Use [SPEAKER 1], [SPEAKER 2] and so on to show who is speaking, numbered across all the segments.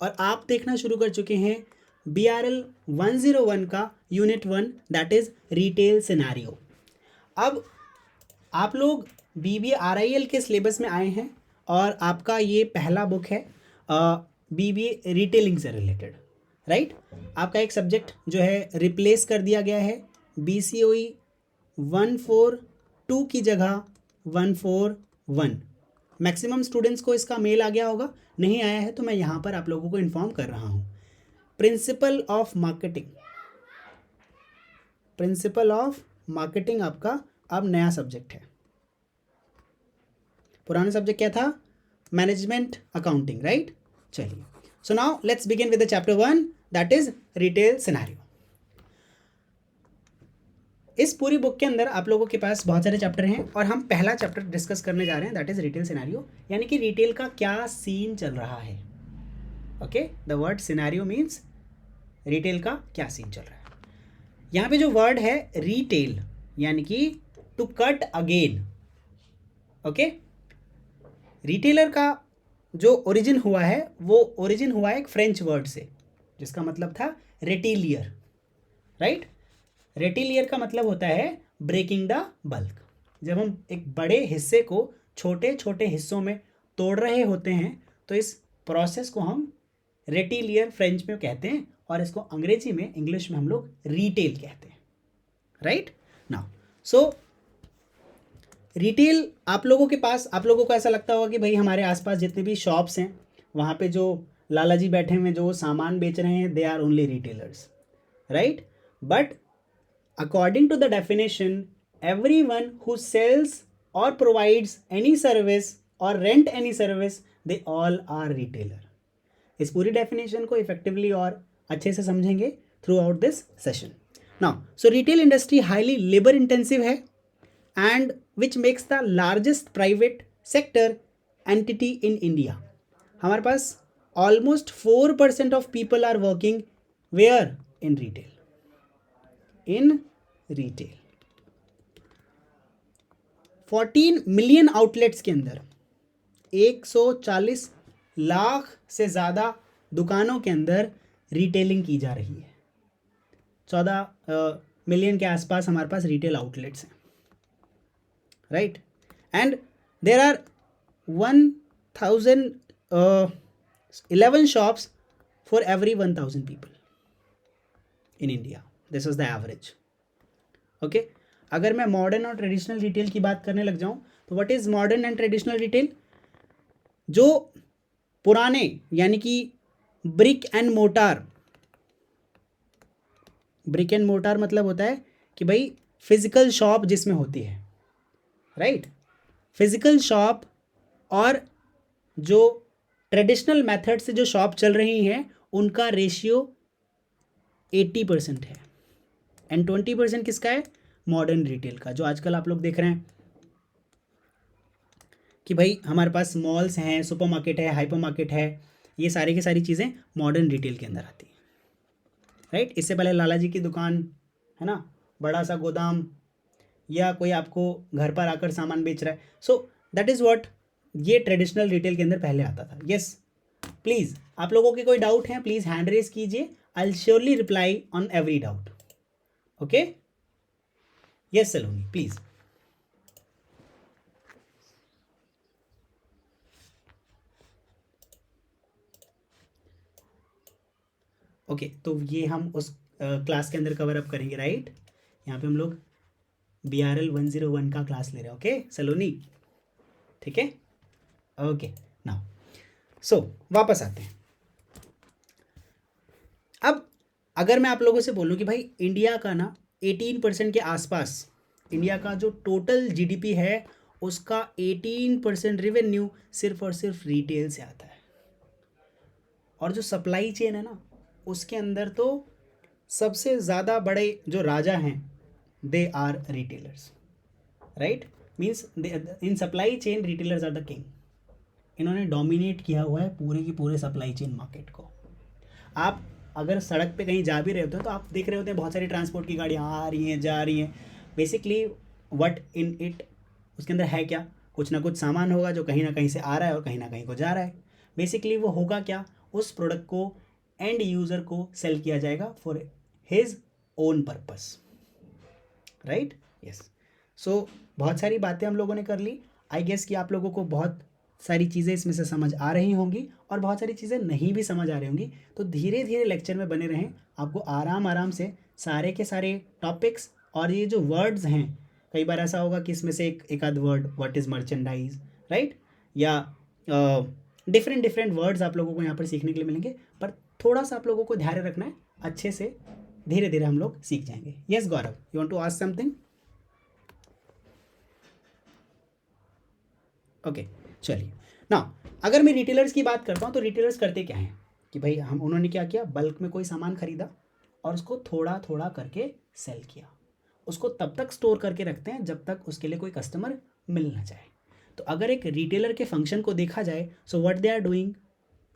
[SPEAKER 1] और आप देखना शुरू कर चुके हैं BRL 101 का unit 1 that is retail scenario. अब आप लोग BBA RIL के सिलेबस में आए हैं और आपका ये पहला बुक है BBA रिटेलिंग से रिलेटेड, राइट। आपका एक सब्जेक्ट जो है रिप्लेस कर दिया गया है, BCOE 142 की जगह 141। मैक्सिमम स्टूडेंट्स को इसका मेल आ गया होगा, नहीं आया है तो मैं यहाँ पर आप लोगों को इन्फॉर्म कर रहा हूँ। प्रिंसिपल ऑफ मार्केटिंग आपका अब नया सब्जेक्ट है। पुराना सब्जेक्ट क्या था? Management accounting, right. चलिए, so now let's begin with the chapter 1 that is retail scenario. इस पूरी बुक के अंदर आप लोगों के पास बहुत सारे चैप्टर हैं और हम पहला चैप्टर डिस्कस करने जा रहे हैं दैट इज रिटेल सिनेरियो, यानी कि रिटेल का क्या सीन चल रहा है। Okay, the word scenario means retail का क्या सीन चल रहा है। यहाँ पे जो वर्ड है रिटेल यानी कि to cut again. Okay, retailer का जो ओरिजिन हुआ है वो ओरिजिन हुआ है एक फ्रेंच वर्ड से जिसका मतलब था रेटिलियर, राइट। रेटिलियर का मतलब होता है ब्रेकिंग द बल्क। जब हम एक बड़े हिस्से को छोटे छोटे हिस्सों में तोड़ रहे होते हैं तो इस प्रोसेस को हम रेटिलियर फ्रेंच में कहते हैं और इसको अंग्रेजी में, इंग्लिश में हम लोग रिटेल कहते हैं, राइट। नाउ सो रिटेल आप लोगों के पास, आप लोगों को ऐसा लगता होगा कि भाई हमारे आसपास जितने भी शॉप्स हैं वहाँ पे जो लाला जी बैठे हुए हैं जो सामान बेच रहे हैं they are only retailers, right. But according to the definition, everyone who sells or provides any service or rent any service, they all are retailer. इस पूरी definition को effectively और अच्छे से समझेंगे throughout this session. Now, so retail industry highly labor intensive है and which makes the largest private sector entity in India. हमारे पास almost 4% of people are working where? In retail. In retail 14 million outlets के अंदर 140 लाख से ज़्यादा दुकानों के अंदर retailing की जा रही है। 14 मिलियन के आसपास हमारे पास रिटेल आउटलेट्स हैं, right. And there are 1011 shops for every 1000 people in India. This is the average. Okay, अगर मैं मॉडर्न और ट्रेडिशनल रिटेल की बात करने लग जाऊं तो what is modern and traditional retail? जो पुराने यानी कि ब्रिक एंड मोटार मतलब होता है कि भाई फिजिकल शॉप जिसमें होती है, राइट। फिजिकल शॉप और जो ट्रेडिशनल मेथड से जो शॉप चल रही हैं उनका रेशियो 80% है एंड 20% किसका है? मॉडर्न रिटेल का, जो आजकल आप लोग देख रहे हैं कि भाई हमारे पास मॉल्स हैं, सुपरमार्केट है, हाइपरमार्केट है, ये सारी की सारी चीज़ें मॉडर्न रिटेल के अंदर आती हैं, राइट। इससे पहले लाला जी की दुकान है ना, बड़ा सा गोदाम, या कोई आपको घर पर आकर सामान बेच रहा है। सो दैट इज़ व्हाट ये ट्रेडिशनल रिटेल के अंदर पहले आता था। यस, प्लीज़ आप लोगों के कोई डाउट हैं प्लीज़ हैंड रेज कीजिए, I will surely reply on every doubt. Okay, yes Saloni please. Okay, तो ये हम उस क्लास के अंदर कवर अप करेंगे, राइट। यहाँ पे हम लोग BRL 101 का क्लास ले रहे हैं। ओके सलोनी, ठीक है। ओके, नाउ सो वापस आते हैं। अब अगर मैं आप लोगों से बोलूँ कि भाई इंडिया का ना 18% के आसपास, इंडिया का जो टोटल GDP है उसका 18% रेवेन्यू सिर्फ और सिर्फ रिटेल से आता है, और जो सप्लाई चेन है ना उसके अंदर तो सबसे ज़्यादा बड़े जो राजा हैं they are retailers, right. Means in supply chain retailers are the king. इन्होंने डोमिनेट किया हुआ है पूरे की पूरे सप्लाई चेन मार्केट को। आप अगर सड़क पे कहीं जा भी रहे होते हैं तो आप देख रहे होते हैं बहुत सारी ट्रांसपोर्ट की गाड़ियाँ आ रही हैं जा रही हैं। बेसिकली व्हाट इन इट, उसके अंदर है क्या? कुछ ना कुछ सामान होगा जो कहीं ना कहीं से आ रहा है और कहीं ना कहीं को जा रहा है। बेसिकली वो होगा क्या? उस प्रोडक्ट को एंड यूज़र को सेल किया जाएगा for his own purpose, right. Yes. So बहुत सारी बातें हम लोगों ने कर ली। आई गेस कि आप लोगों को बहुत सारी चीज़ें इसमें से समझ आ रही होंगी और बहुत सारी चीज़ें नहीं भी समझ आ रही होंगी। तो धीरे धीरे लेक्चर में बने रहें, आपको आराम आराम से सारे के सारे टॉपिक्स और ये जो वर्ड्स हैं, कई बार ऐसा होगा कि इसमें से एक आध word, what is merchandise, right, या डिफरेंट डिफरेंट वर्ड्स आप लोगों को यहाँ पर सीखने के लिए मिलेंगे, पर थोड़ा सा आप लोगों को ध्यान रखना है, अच्छे से धीरे धीरे हम लोग सीख जाएंगे। Yes Gaurav, you want to ask something? Okay, चलिए ना। अगर मैं रिटेलर्स की बात करता हूँ तो रिटेलर्स करते क्या हैं कि भाई उन्होंने क्या किया, बल्क में कोई सामान खरीदा और उसको थोड़ा थोड़ा करके सेल किया, उसको तब तक स्टोर करके रखते हैं जब तक उसके लिए कोई कस्टमर मिल ना जाए। तो अगर एक रिटेलर के फंक्शन को देखा जाए, so what they are doing,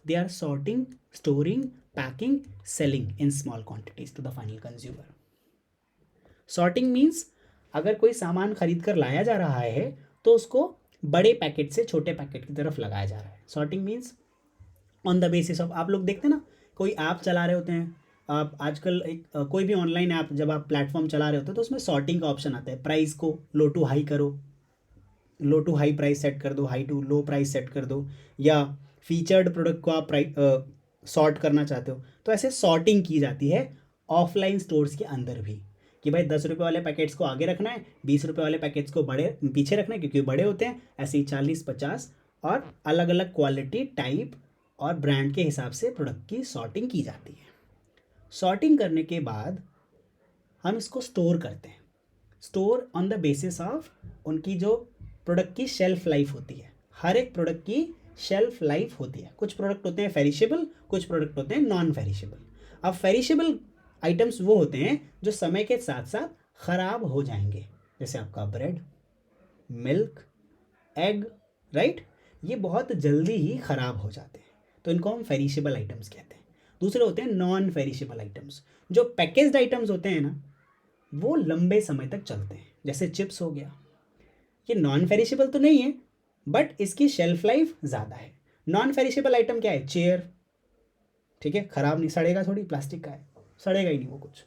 [SPEAKER 1] they are sorting, storing, packing, selling in small quantities to the final consumer. Sorting means अगर कोई सामान खरीद कर लाया जा रहा है तो उसको बड़े पैकेट से छोटे पैकेट की तरफ लगाया जा रहा है। Sorting means on the basis of, आप लोग देखते हैं ना, कोई ऐप चला रहे होते हैं आप आजकल, कोई भी ऑनलाइन ऐप जब आप प्लेटफॉर्म चला रहे होते हो तो उसमें सॉर्टिंग का ऑप्शन आता है। प्राइस को लो टू हाई करो, low to high price set कर दो, high to low price set कर दो, या फीचर्ड प्रोडक्ट को आप सॉर्ट करना चाहते हो तो ऐसे सॉर्टिंग की जाती है ऑफलाइन स्टोर्स के अंदर भी, कि भाई 10 रुपये वाले पैकेट्स को आगे रखना है, 20 रुपये वाले पैकेट्स को बड़े पीछे रखना है क्योंकि बड़े होते हैं। ऐसे ही 40-50 और अलग अलग क्वालिटी, टाइप और ब्रांड के हिसाब से प्रोडक्ट की सॉर्टिंग की जाती है। सॉर्टिंग करने के बाद हम इसको स्टोर करते हैं, store on the basis of उनकी जो प्रोडक्ट की शेल्फ लाइफ होती है। हर एक प्रोडक्ट की शेल्फ लाइफ होती है। कुछ प्रोडक्ट होते हैं पेरिशेबल, कुछ प्रोडक्ट होते हैं नॉन पेरिशेबल। अब पेरिशेबल आइटम्स वो होते हैं जो समय के साथ साथ ख़राब हो जाएंगे, जैसे आपका ब्रेड, मिल्क, एग, राइट, ये बहुत जल्दी ही ख़राब हो जाते हैं, तो इनको हम पेरिशेबल आइटम्स कहते हैं। दूसरे होते हैं नॉन पेरिशेबल आइटम्स। जो पैकेज्ड आइटम्स होते हैं ना, वो लंबे समय तक चलते हैं, जैसे चिप्स हो गया, ये नॉन पेरिशेबल तो नहीं है बट इसकी शेल्फ लाइफ ज़्यादा है। नॉन पेरिशेबल आइटम क्या है, चेयर, ठीक है, ख़राब नहीं, सड़ेगा थोड़ी, प्लास्टिक का है, सड़ेगा ही नहीं वो कुछ,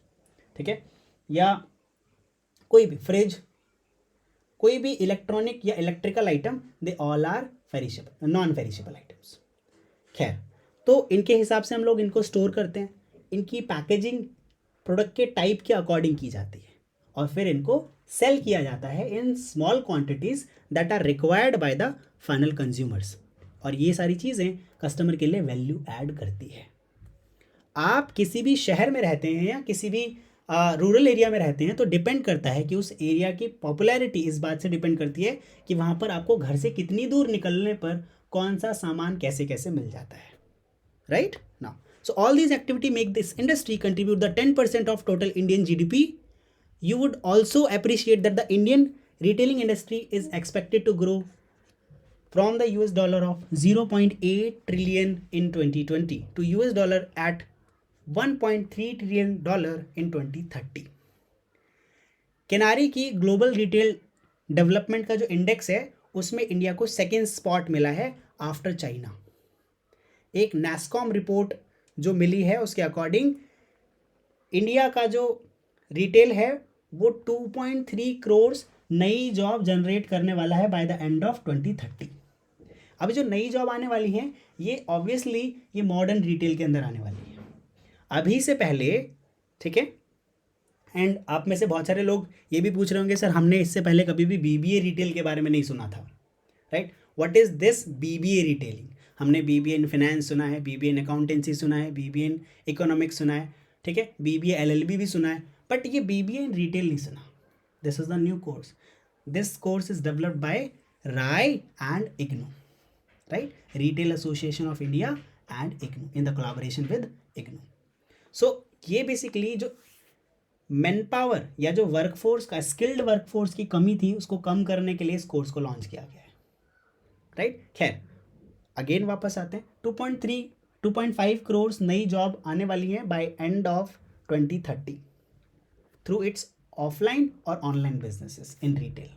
[SPEAKER 1] ठीक है। या कोई भी फ्रिज, कोई भी इलेक्ट्रॉनिक या electrical item, they all are perishable, non perishable items. खैर, तो इनके हिसाब से हम लोग इनको स्टोर करते हैं। इनकी पैकेजिंग प्रोडक्ट के टाइप के अकॉर्डिंग की जाती है और फिर इनको सेल किया जाता है in small quantities that are required by the final consumers. और ये सारी चीज़ें कस्टमर के लिए वैल्यू ऐड करती है। आप किसी भी शहर में रहते हैं या किसी भी रूरल एरिया में रहते हैं तो डिपेंड करता है कि उस एरिया की पॉपुलैरिटी इस बात से डिपेंड करती है कि वहाँ पर आपको घर से कितनी दूर निकलने पर कौन सा सामान कैसे कैसे मिल जाता है, right now. So all these activity make this industry contribute the 10% of total Indian GDP. You would also appreciate that the Indian retailing industry is expected to grow from the US dollar of 0.8 trillion in 2020 to US dollar at 1.3 trillion dollar in 2030. किनारी की global retail development का जो index है उसमें India को second spot मिला है after China. एक नैस्कॉम रिपोर्ट जो मिली है उसके अकॉर्डिंग इंडिया का जो रिटेल है वो 2.3 करोड़ नई जॉब जनरेट करने वाला है बाय द एंड ऑफ 2030। अब जो नई जॉब आने वाली हैं ये ऑब्वियसली ये मॉडर्न रिटेल के अंदर आने वाली है अभी से पहले, ठीक है। एंड आप में से बहुत सारे लोग ये भी पूछ रहे होंगे सर हमने इससे पहले कभी भी BBA रिटेल के बारे में नहीं सुना था, right. What is this BBA retailing? हमने BBA इन फाइनेंस सुना है, BBA इन अकाउंटेंसी सुना है, BBA इन इकोनॉमिक्स सुना है, ठीक है, BBA LLB भी सुना है, बट ये BBA इन रिटेल नहीं सुना। This is the new course. This course is developed by RAI and IGNOU, right, retail association of India and IGNOU in the collaboration with IGNOU। सो ये basically जो man power या जो workforce का, skilled workforce की कमी थी उसको कम करने के लिए इस कोर्स को लॉन्च किया गया है, राइट। खैर अगेन वापस आते हैं, 2.5 करोड़ नई जॉब आने वाली हैं by end of 2030 through its offline or online businesses in retail.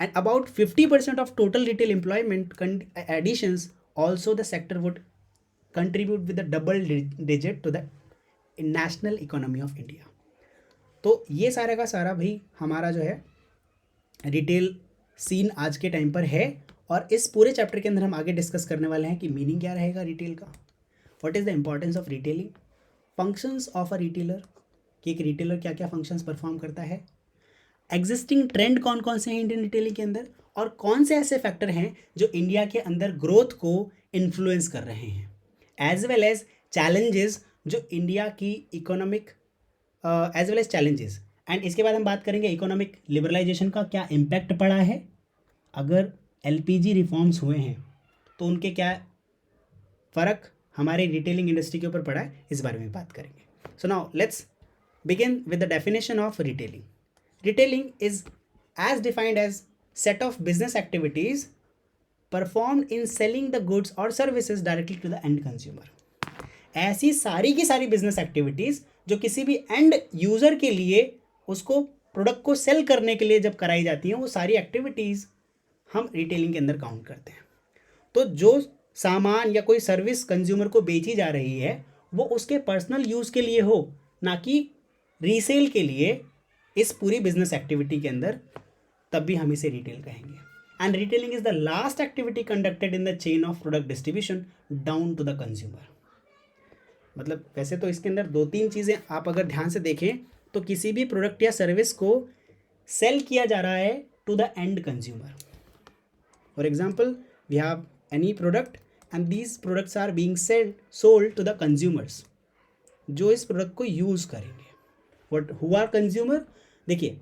[SPEAKER 1] And about 50% of total retail employment additions also the sector would contribute with the double digit to the national economy of India. तो ये सारा का सारा भाई हमारा जो है retail scene आज के टाइम पर है। और इस पूरे चैप्टर के अंदर हम आगे डिस्कस करने वाले हैं कि मीनिंग क्या रहेगा रिटेल का, what is the importance of retailing, functions of a retailer, कि एक रिटेलर क्या क्या फंक्शंस परफॉर्म करता है, एग्जिस्टिंग ट्रेंड कौन कौन से हैं इंडियन रिटेलिंग के अंदर, और कौन से ऐसे फैक्टर हैं जो इंडिया के अंदर ग्रोथ को इन्फ्लुएंस कर रहे हैं, एज वेल एज चैलेंजेस जो इंडिया की economic as well as challenges. And इसके बाद हम बात करेंगे इकोनॉमिक लिबरलाइजेशन का क्या इम्पैक्ट पड़ा है, अगर एलपीजी रिफॉर्म्स हुए हैं तो उनके क्या फ़र्क हमारे रिटेलिंग इंडस्ट्री के ऊपर पड़ा है, इस बारे में बात करेंगे। सो now let's begin with the definition of retailing. Retailing is as defined as set of business activities performed in selling the goods or services directly to the end consumer. ऐसी सारी की सारी बिजनेस एक्टिविटीज़ जो किसी भी end user के लिए उसको प्रोडक्ट को सेल करने के लिए जब कराई जाती हैं, वो सारी एक्टिविटीज़ हम रिटेलिंग के अंदर काउंट करते हैं। तो जो सामान या कोई सर्विस कंज्यूमर को बेची जा रही है वो उसके पर्सनल यूज़ के लिए हो, ना कि रीसेल के लिए इस पूरी बिजनेस एक्टिविटी के अंदर, तब भी हम इसे रिटेल कहेंगे। And retailing is the last activity conducted in the chain of product distribution down to the consumer. मतलब वैसे तो इसके अंदर दो तीन चीज़ें आप अगर ध्यान से देखें तो किसी भी प्रोडक्ट या सर्विस को सेल किया जा रहा है to the end consumer. For example we have any product and these products are being sold to the consumers जो इस प्रोडक्ट को यूज़ करेंगे। वट हु आर कंज्यूमर, देखिए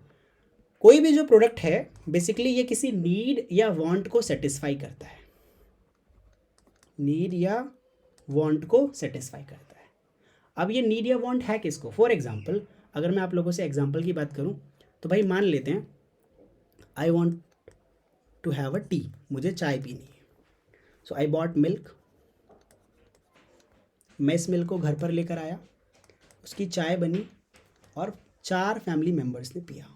[SPEAKER 1] कोई भी जो प्रोडक्ट है बेसिकली ये किसी नीड या वांट को सेटिस्फाई करता है, नीड या वांट को सेटिस्फाई करता है। अब ये नीड या वांट है किसको, फॉर एग्जांपल अगर मैं आप लोगों से एग्जांपल की बात करूं तो भाई मान लेते हैं I want to have a tea, मुझे चाय पीनी है, सो आई बॉट मिल्क, मैं इस मिल्क को घर पर लेकर आया, उसकी चाय बनी और 4 फैमिली मेंबर्स ने पिया,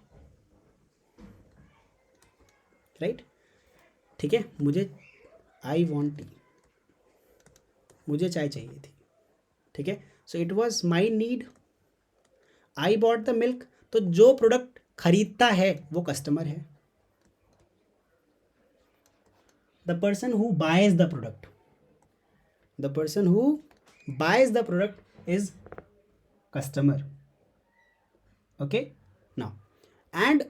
[SPEAKER 1] राइट। ठीक है, मुझे आई वॉन्ट टी, मुझे चाय चाहिए थी, ठीक है। So it was my need, I bought the milk. तो जो प्रोडक्ट खरीदता है वो कस्टमर है, the person who boys the product, the person who boys the product is customer, okay. Now and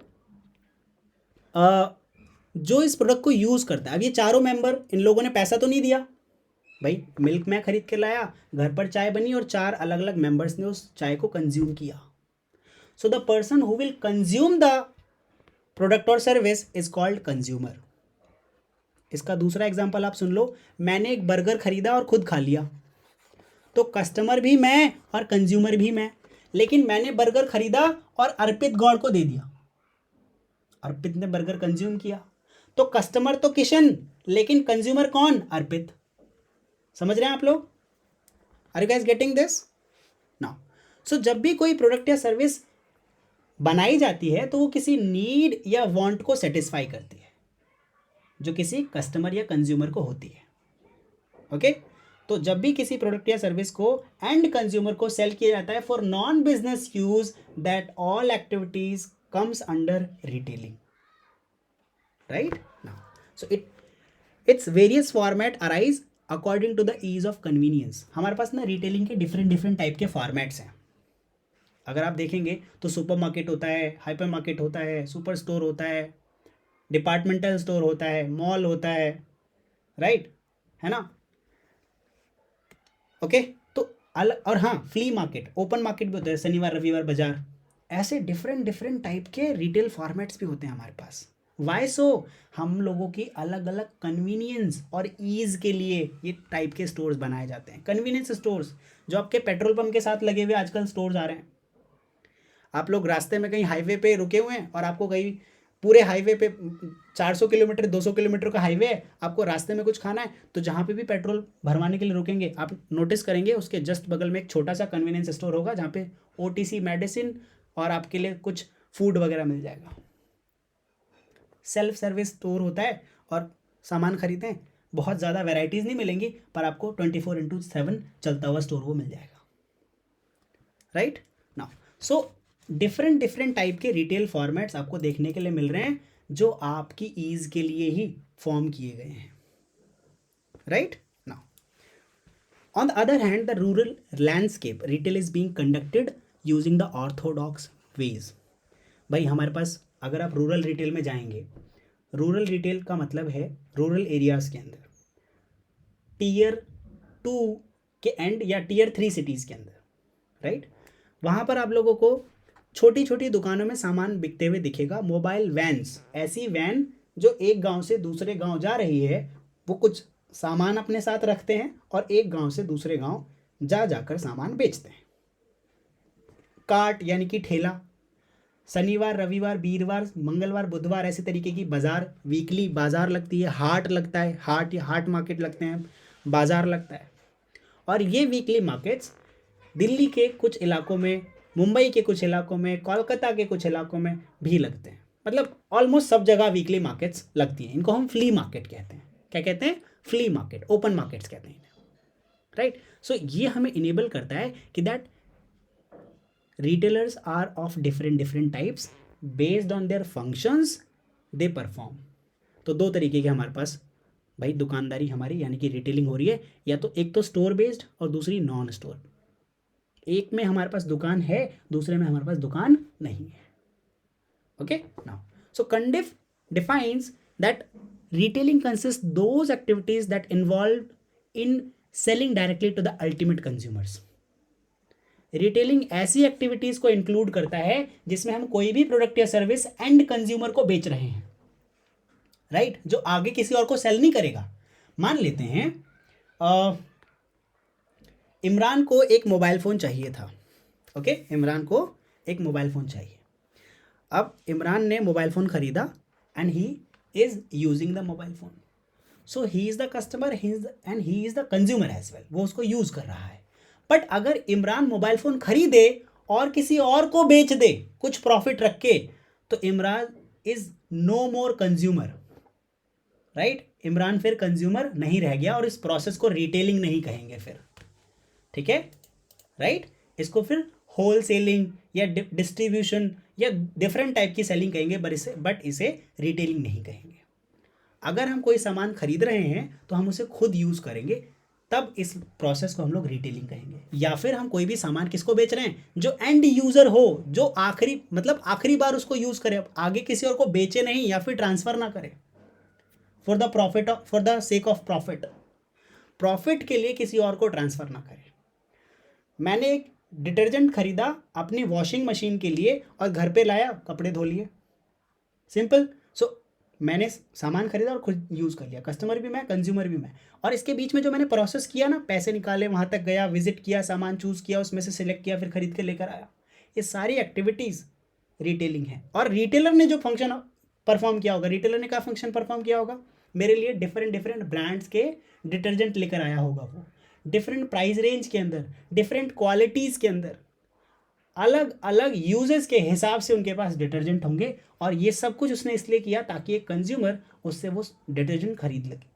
[SPEAKER 1] जो इस प्रोडक्ट को यूज़ करता है, अब ये चारों मेंबर, इन लोगों ने पैसा तो नहीं दिया भाई, मिल्क मैं खरीद के लाया, घर पर चाय बनी और 4 अलग अलग मेंबर्स ने उस चाय को कंज्यूम किया। So the person who will consume the product और सर्विस इज कॉल्ड कंज्यूमर। इसका दूसरा एग्जांपल आप सुन लो, मैंने एक बर्गर खरीदा और खुद खा लिया, तो कस्टमर भी मैं और कंज्यूमर भी मैं। लेकिन मैंने बर्गर खरीदा और अर्पित गौड़ को दे दिया, अर्पित ने बर्गर कंज्यूम किया, तो कस्टमर तो किशन लेकिन कंज्यूमर कौन, अर्पित। समझ रहे हैं आप लोग, are you guys getting this now. So जब भी कोई प्रोडक्ट या सर्विस बनाई जाती है तो वो किसी नीड या वांट को सेटिस्फाई करती है जो किसी कस्टमर या कंज्यूमर को होती है, ओके। तो जब भी किसी प्रोडक्ट या सर्विस को एंड कंज्यूमर को सेल किया जाता है for non business use, that all activities comes under retailing, right now. So it's various format arise according to the ease of convenience. हमारे पास ना रिटेलिंग के डिफरेंट टाइप के फॉर्मेट्स हैं। अगर आप देखेंगे तो सुपर मार्केट होता है, हाइपर मार्केट होता है, सुपर स्टोर होता है, डिपार्टमेंटल स्टोर होता है, मॉल होता है, राइट, है ना, ओके। तो अलग, और हाँ फ्ली मार्केट, ओपन मार्केट भी होता है, शनिवार रविवार बाजार, ऐसे डिफरेंट टाइप के रिटेल फॉर्मेट्स भी होते हैं हमारे पास। वाई सो, हम लोगों की अलग अलग कन्वीनियंस और ईज़ के लिए ये टाइप के स्टोर्स बनाए जाते हैं। कन्वीनियंस स्टोर्स जो आपके पेट्रोल पंप के साथ लगे हुए आजकल स्टोर्स आ रहे हैं। आप लोग रास्ते में कहीं हाईवे पे रुके हुए हैं और आपको कहीं पूरे हाईवे पे 400 किलोमीटर 200 किलोमीटर का हाईवे है, आपको रास्ते में कुछ खाना है, तो जहाँ पे भी पेट्रोल भरवाने के लिए रुकेंगे आप नोटिस करेंगे उसके जस्ट बगल में एक छोटा सा कन्वीनियंस स्टोर होगा जहाँ पे OTC मेडिसिन और आपके लिए कुछ फूड वगैरह मिल जाएगा। सेल्फ सर्विस स्टोर होता है और सामान खरीदें, बहुत ज़्यादा वैरायटीज़ नहीं मिलेंगी, पर आपको 24/7 चलता हुआ स्टोर वो मिल जाएगा, right now. So different different type के रिटेल फॉर्मेट्स आपको देखने के लिए मिल रहे हैं, जो आपकी ईज के लिए ही फॉर्म किए गए हैं, right now. On the other hand, the rural landscape retail is being conducted using the orthodox ways. भाई हमारे पास, अगर आप रूरल रिटेल में जाएंगे, रूरल रिटेल का मतलब है रूरल एरियाज़ के अंदर, टीयर 2 के एंड या टीयर 3 सिटीज़ के अंदर, राइट, वहाँ पर आप लोगों को छोटी छोटी दुकानों में सामान बिकते हुए दिखेगा। मोबाइल वैन्स, ऐसी वैन जो एक गांव से दूसरे गांव जा रही है, वो कुछ सामान अपने साथ रखते हैं और एक गांव से दूसरे गांव जाकर सामान बेचते हैं। कार्ट यानी कि ठेला, शनिवार रविवार वीरवार मंगलवार बुधवार ऐसे तरीके की बाज़ार, वीकली बाज़ार लगती है, हाट लगता है, हाट या हाट मार्केट लगते हैं, बाज़ार लगता है। और ये वीकली मार्केट्स दिल्ली के कुछ इलाकों में, मुंबई के कुछ इलाकों में, कोलकाता के कुछ इलाकों में भी लगते हैं। मतलब ऑलमोस्ट सब जगह वीकली मार्केट्स लगती हैं। इनको हम फ्ली मार्केट कहते हैं। क्या कहते हैं? फ्ली मार्केट, ओपन मार्केट्स कहते हैं, राइट। सो ये हमें इनेबल करता है कि that retailers are of different types based on their functions they perform। तो दो तरीके के हमारे पास भाई दुकानदारी हमारी यानी कि रिटेलिंग हो रही है, या तो एक तो स्टोर बेस्ड और दूसरी नॉन स्टोर। एक में हमारे पास दुकान है, दूसरे में हमारे पास दुकान नहीं है। Okay now, so Cundiff defines that retailing consist those activities that involve in selling directly to the ultimate consumers. Retailing ऐसी एक्टिविटीज को इंक्लूड करता है जिसमें हम कोई भी प्रोडक्ट या सर्विस एंड कंज्यूमर को बेच रहे हैं, राइट, जो आगे किसी और को सेल नहीं करेगा। मान लेते हैं इमरान को एक मोबाइल फ़ोन चाहिए था। ओके, इमरान को एक मोबाइल फ़ोन चाहिए। अब इमरान ने मोबाइल फ़ोन खरीदा and he is using the mobile phone. So he is the customer and he is the consumer as well. वो उसको यूज़ कर रहा है। बट अगर इमरान मोबाइल फ़ोन खरीदे और किसी और को बेच दे कुछ प्रॉफिट रख के, तो Imran is no more consumer, right. Imran फिर कंज्यूमर नहीं रह गया और इस प्रोसेस को रिटेलिंग नहीं कहेंगे फिर, ठीक है, राइट। इसको फिर होल सेलिंग या डिस्ट्रीब्यूशन या डिफरेंट टाइप की सेलिंग कहेंगे, बट इसे रिटेलिंग नहीं कहेंगे। अगर हम कोई सामान खरीद रहे हैं तो हम उसे खुद यूज़ करेंगे, तब इस प्रोसेस को हम लोग रिटेलिंग कहेंगे। या फिर हम कोई भी सामान किसको बेच रहे हैं, जो एंड यूज़र हो, जो आखिरी बार उसको यूज़ करे, आगे किसी और को बेचे नहीं या फिर ट्रांसफ़र ना करे, for the sake of profit के लिए किसी और को ट्रांसफ़र ना करे। मैंने एक डिटर्जेंट खरीदा अपनी वॉशिंग मशीन के लिए और घर पे लाया, कपड़े धो लिए, सिंपल। सो मैंने सामान खरीदा और खुद यूज़ कर लिया, कस्टमर भी मैं, कंज्यूमर भी मैं। और इसके बीच में जो मैंने प्रोसेस किया ना, पैसे निकाले, वहाँ तक गया, विजिट किया, सामान चूज़ किया, उसमें से सिलेक्ट किया, फिर खरीद के लेकर आया, ये सारी एक्टिविटीज़ रिटेलिंग है। और रिटेलर ने जो फंक्शन परफॉर्म किया होगा, रिटेलर ने क्या फंक्शन परफॉर्म किया होगा, मेरे लिए डिफरेंट ब्रांड्स के डिटर्जेंट लेकर आया होगा, वो डिफरेंट प्राइस रेंज के अंदर, डिफरेंट क्वालिटीज़ के अंदर, अलग अलग यूजेस के हिसाब से उनके पास डिटर्जेंट होंगे। और ये सब कुछ उसने इसलिए किया ताकि एक कंज्यूमर उससे वो डिटर्जेंट खरीद लगे।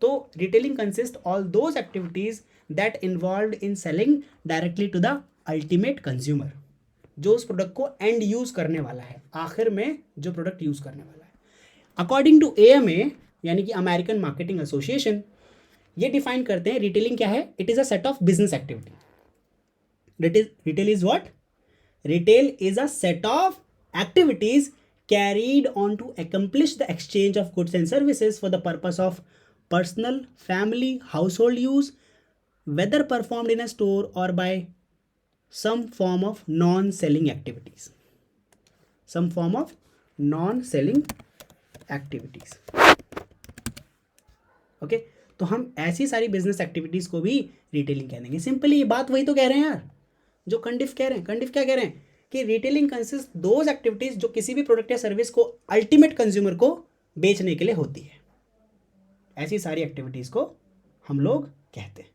[SPEAKER 1] तो retailing consist all those activities that involve in selling directly to the ultimate consumer, जो उस प्रोडक्ट को एंड यूज करने वाला है, आखिर में जो प्रोडक्ट यूज करने वाला है। अकॉर्डिंग टू AMA यानी कि अमेरिकन मार्केटिंग एसोसिएशन, ये डिफाइन करते हैं रिटेलिंग क्या है। It is a set of business activity. Retail is what? Retail is a set of activities carried on to accomplish the exchange of goods and services for the purpose of personal, family, household use, whether performed in a store or by some form of non-selling activities. Some form of non-selling activities. Okay? तो हम ऐसी सारी business activities को भी retailing कह देंगे। Simply ये बात वही तो कह रहे हैं यार, जो कंडिफ कह रहे हैं। कंडिफ क्या कह रहे हैं कि रिटेलिंग कंसिस्ट दोज एक्टिविटीज़ जो किसी भी प्रोडक्ट या सर्विस को अल्टीमेट कंज्यूमर को बेचने के लिए होती है। ऐसी सारी एक्टिविटीज़ को हम लोग कहते हैं,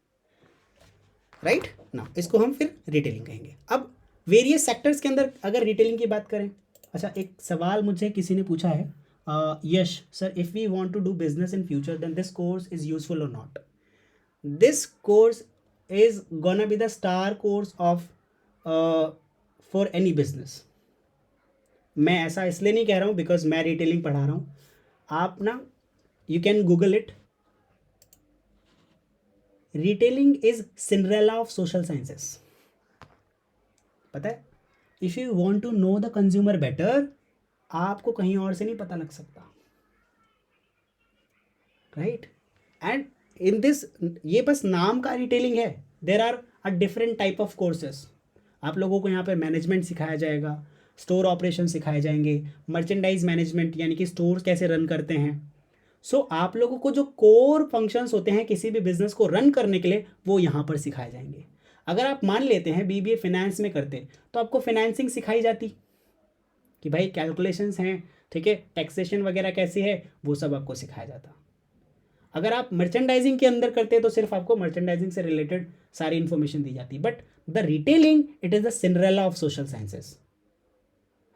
[SPEAKER 1] राइट ना। इसको हम फिर रिटेलिंग कहेंगे। अब वेरियस सेक्टर्स के अंदर अगर रिटेलिंग की बात करें, अच्छा एक सवाल मुझे किसी ने पूछा है, Yes, sir, if we want to do business in future, then this course is useful or not? This course is gonna be the star course of for any business. मैं ऐसा इसलिए नहीं कह रहा हूँ बिकॉज मैं रिटेलिंग पढ़ा रहा हूँ. आप ना, you can Google it. Retailing is Cinderella of social sciences. पता है, if you want to know the consumer better, आपको कहीं और से नहीं पता लग सकता, राइट? एंड इन दिस, ये बस नाम का रिटेलिंग है. There are a different type of courses. आप लोगों को यहाँ पे मैनेजमेंट सिखाया जाएगा, स्टोर ऑपरेशन सिखाए जाएंगे, मर्चेंडाइज मैनेजमेंट यानी कि स्टोर कैसे रन करते हैं. सो आप लोगों को जो कोर फंक्शंस होते हैं किसी भी बिजनेस को रन करने के लिए, वो यहाँ पर सिखाए जाएंगे. अगर आप मान लेते हैं बीबीए फाइनेंस में करते, तो आपको फाइनेंसिंग सिखाई जाती कि भाई कैलकुलेशंस हैं, ठीक है, टैक्सेशन वगैरह कैसी है, वो सब आपको सिखाया जाता. अगर आप मर्चेंडाइजिंग के अंदर करते तो सिर्फ आपको मर्चेंडाइजिंग से रिलेटेड सारी इन्फॉर्मेशन दी जाती. But the retailing, it is the Cinderella of social sciences,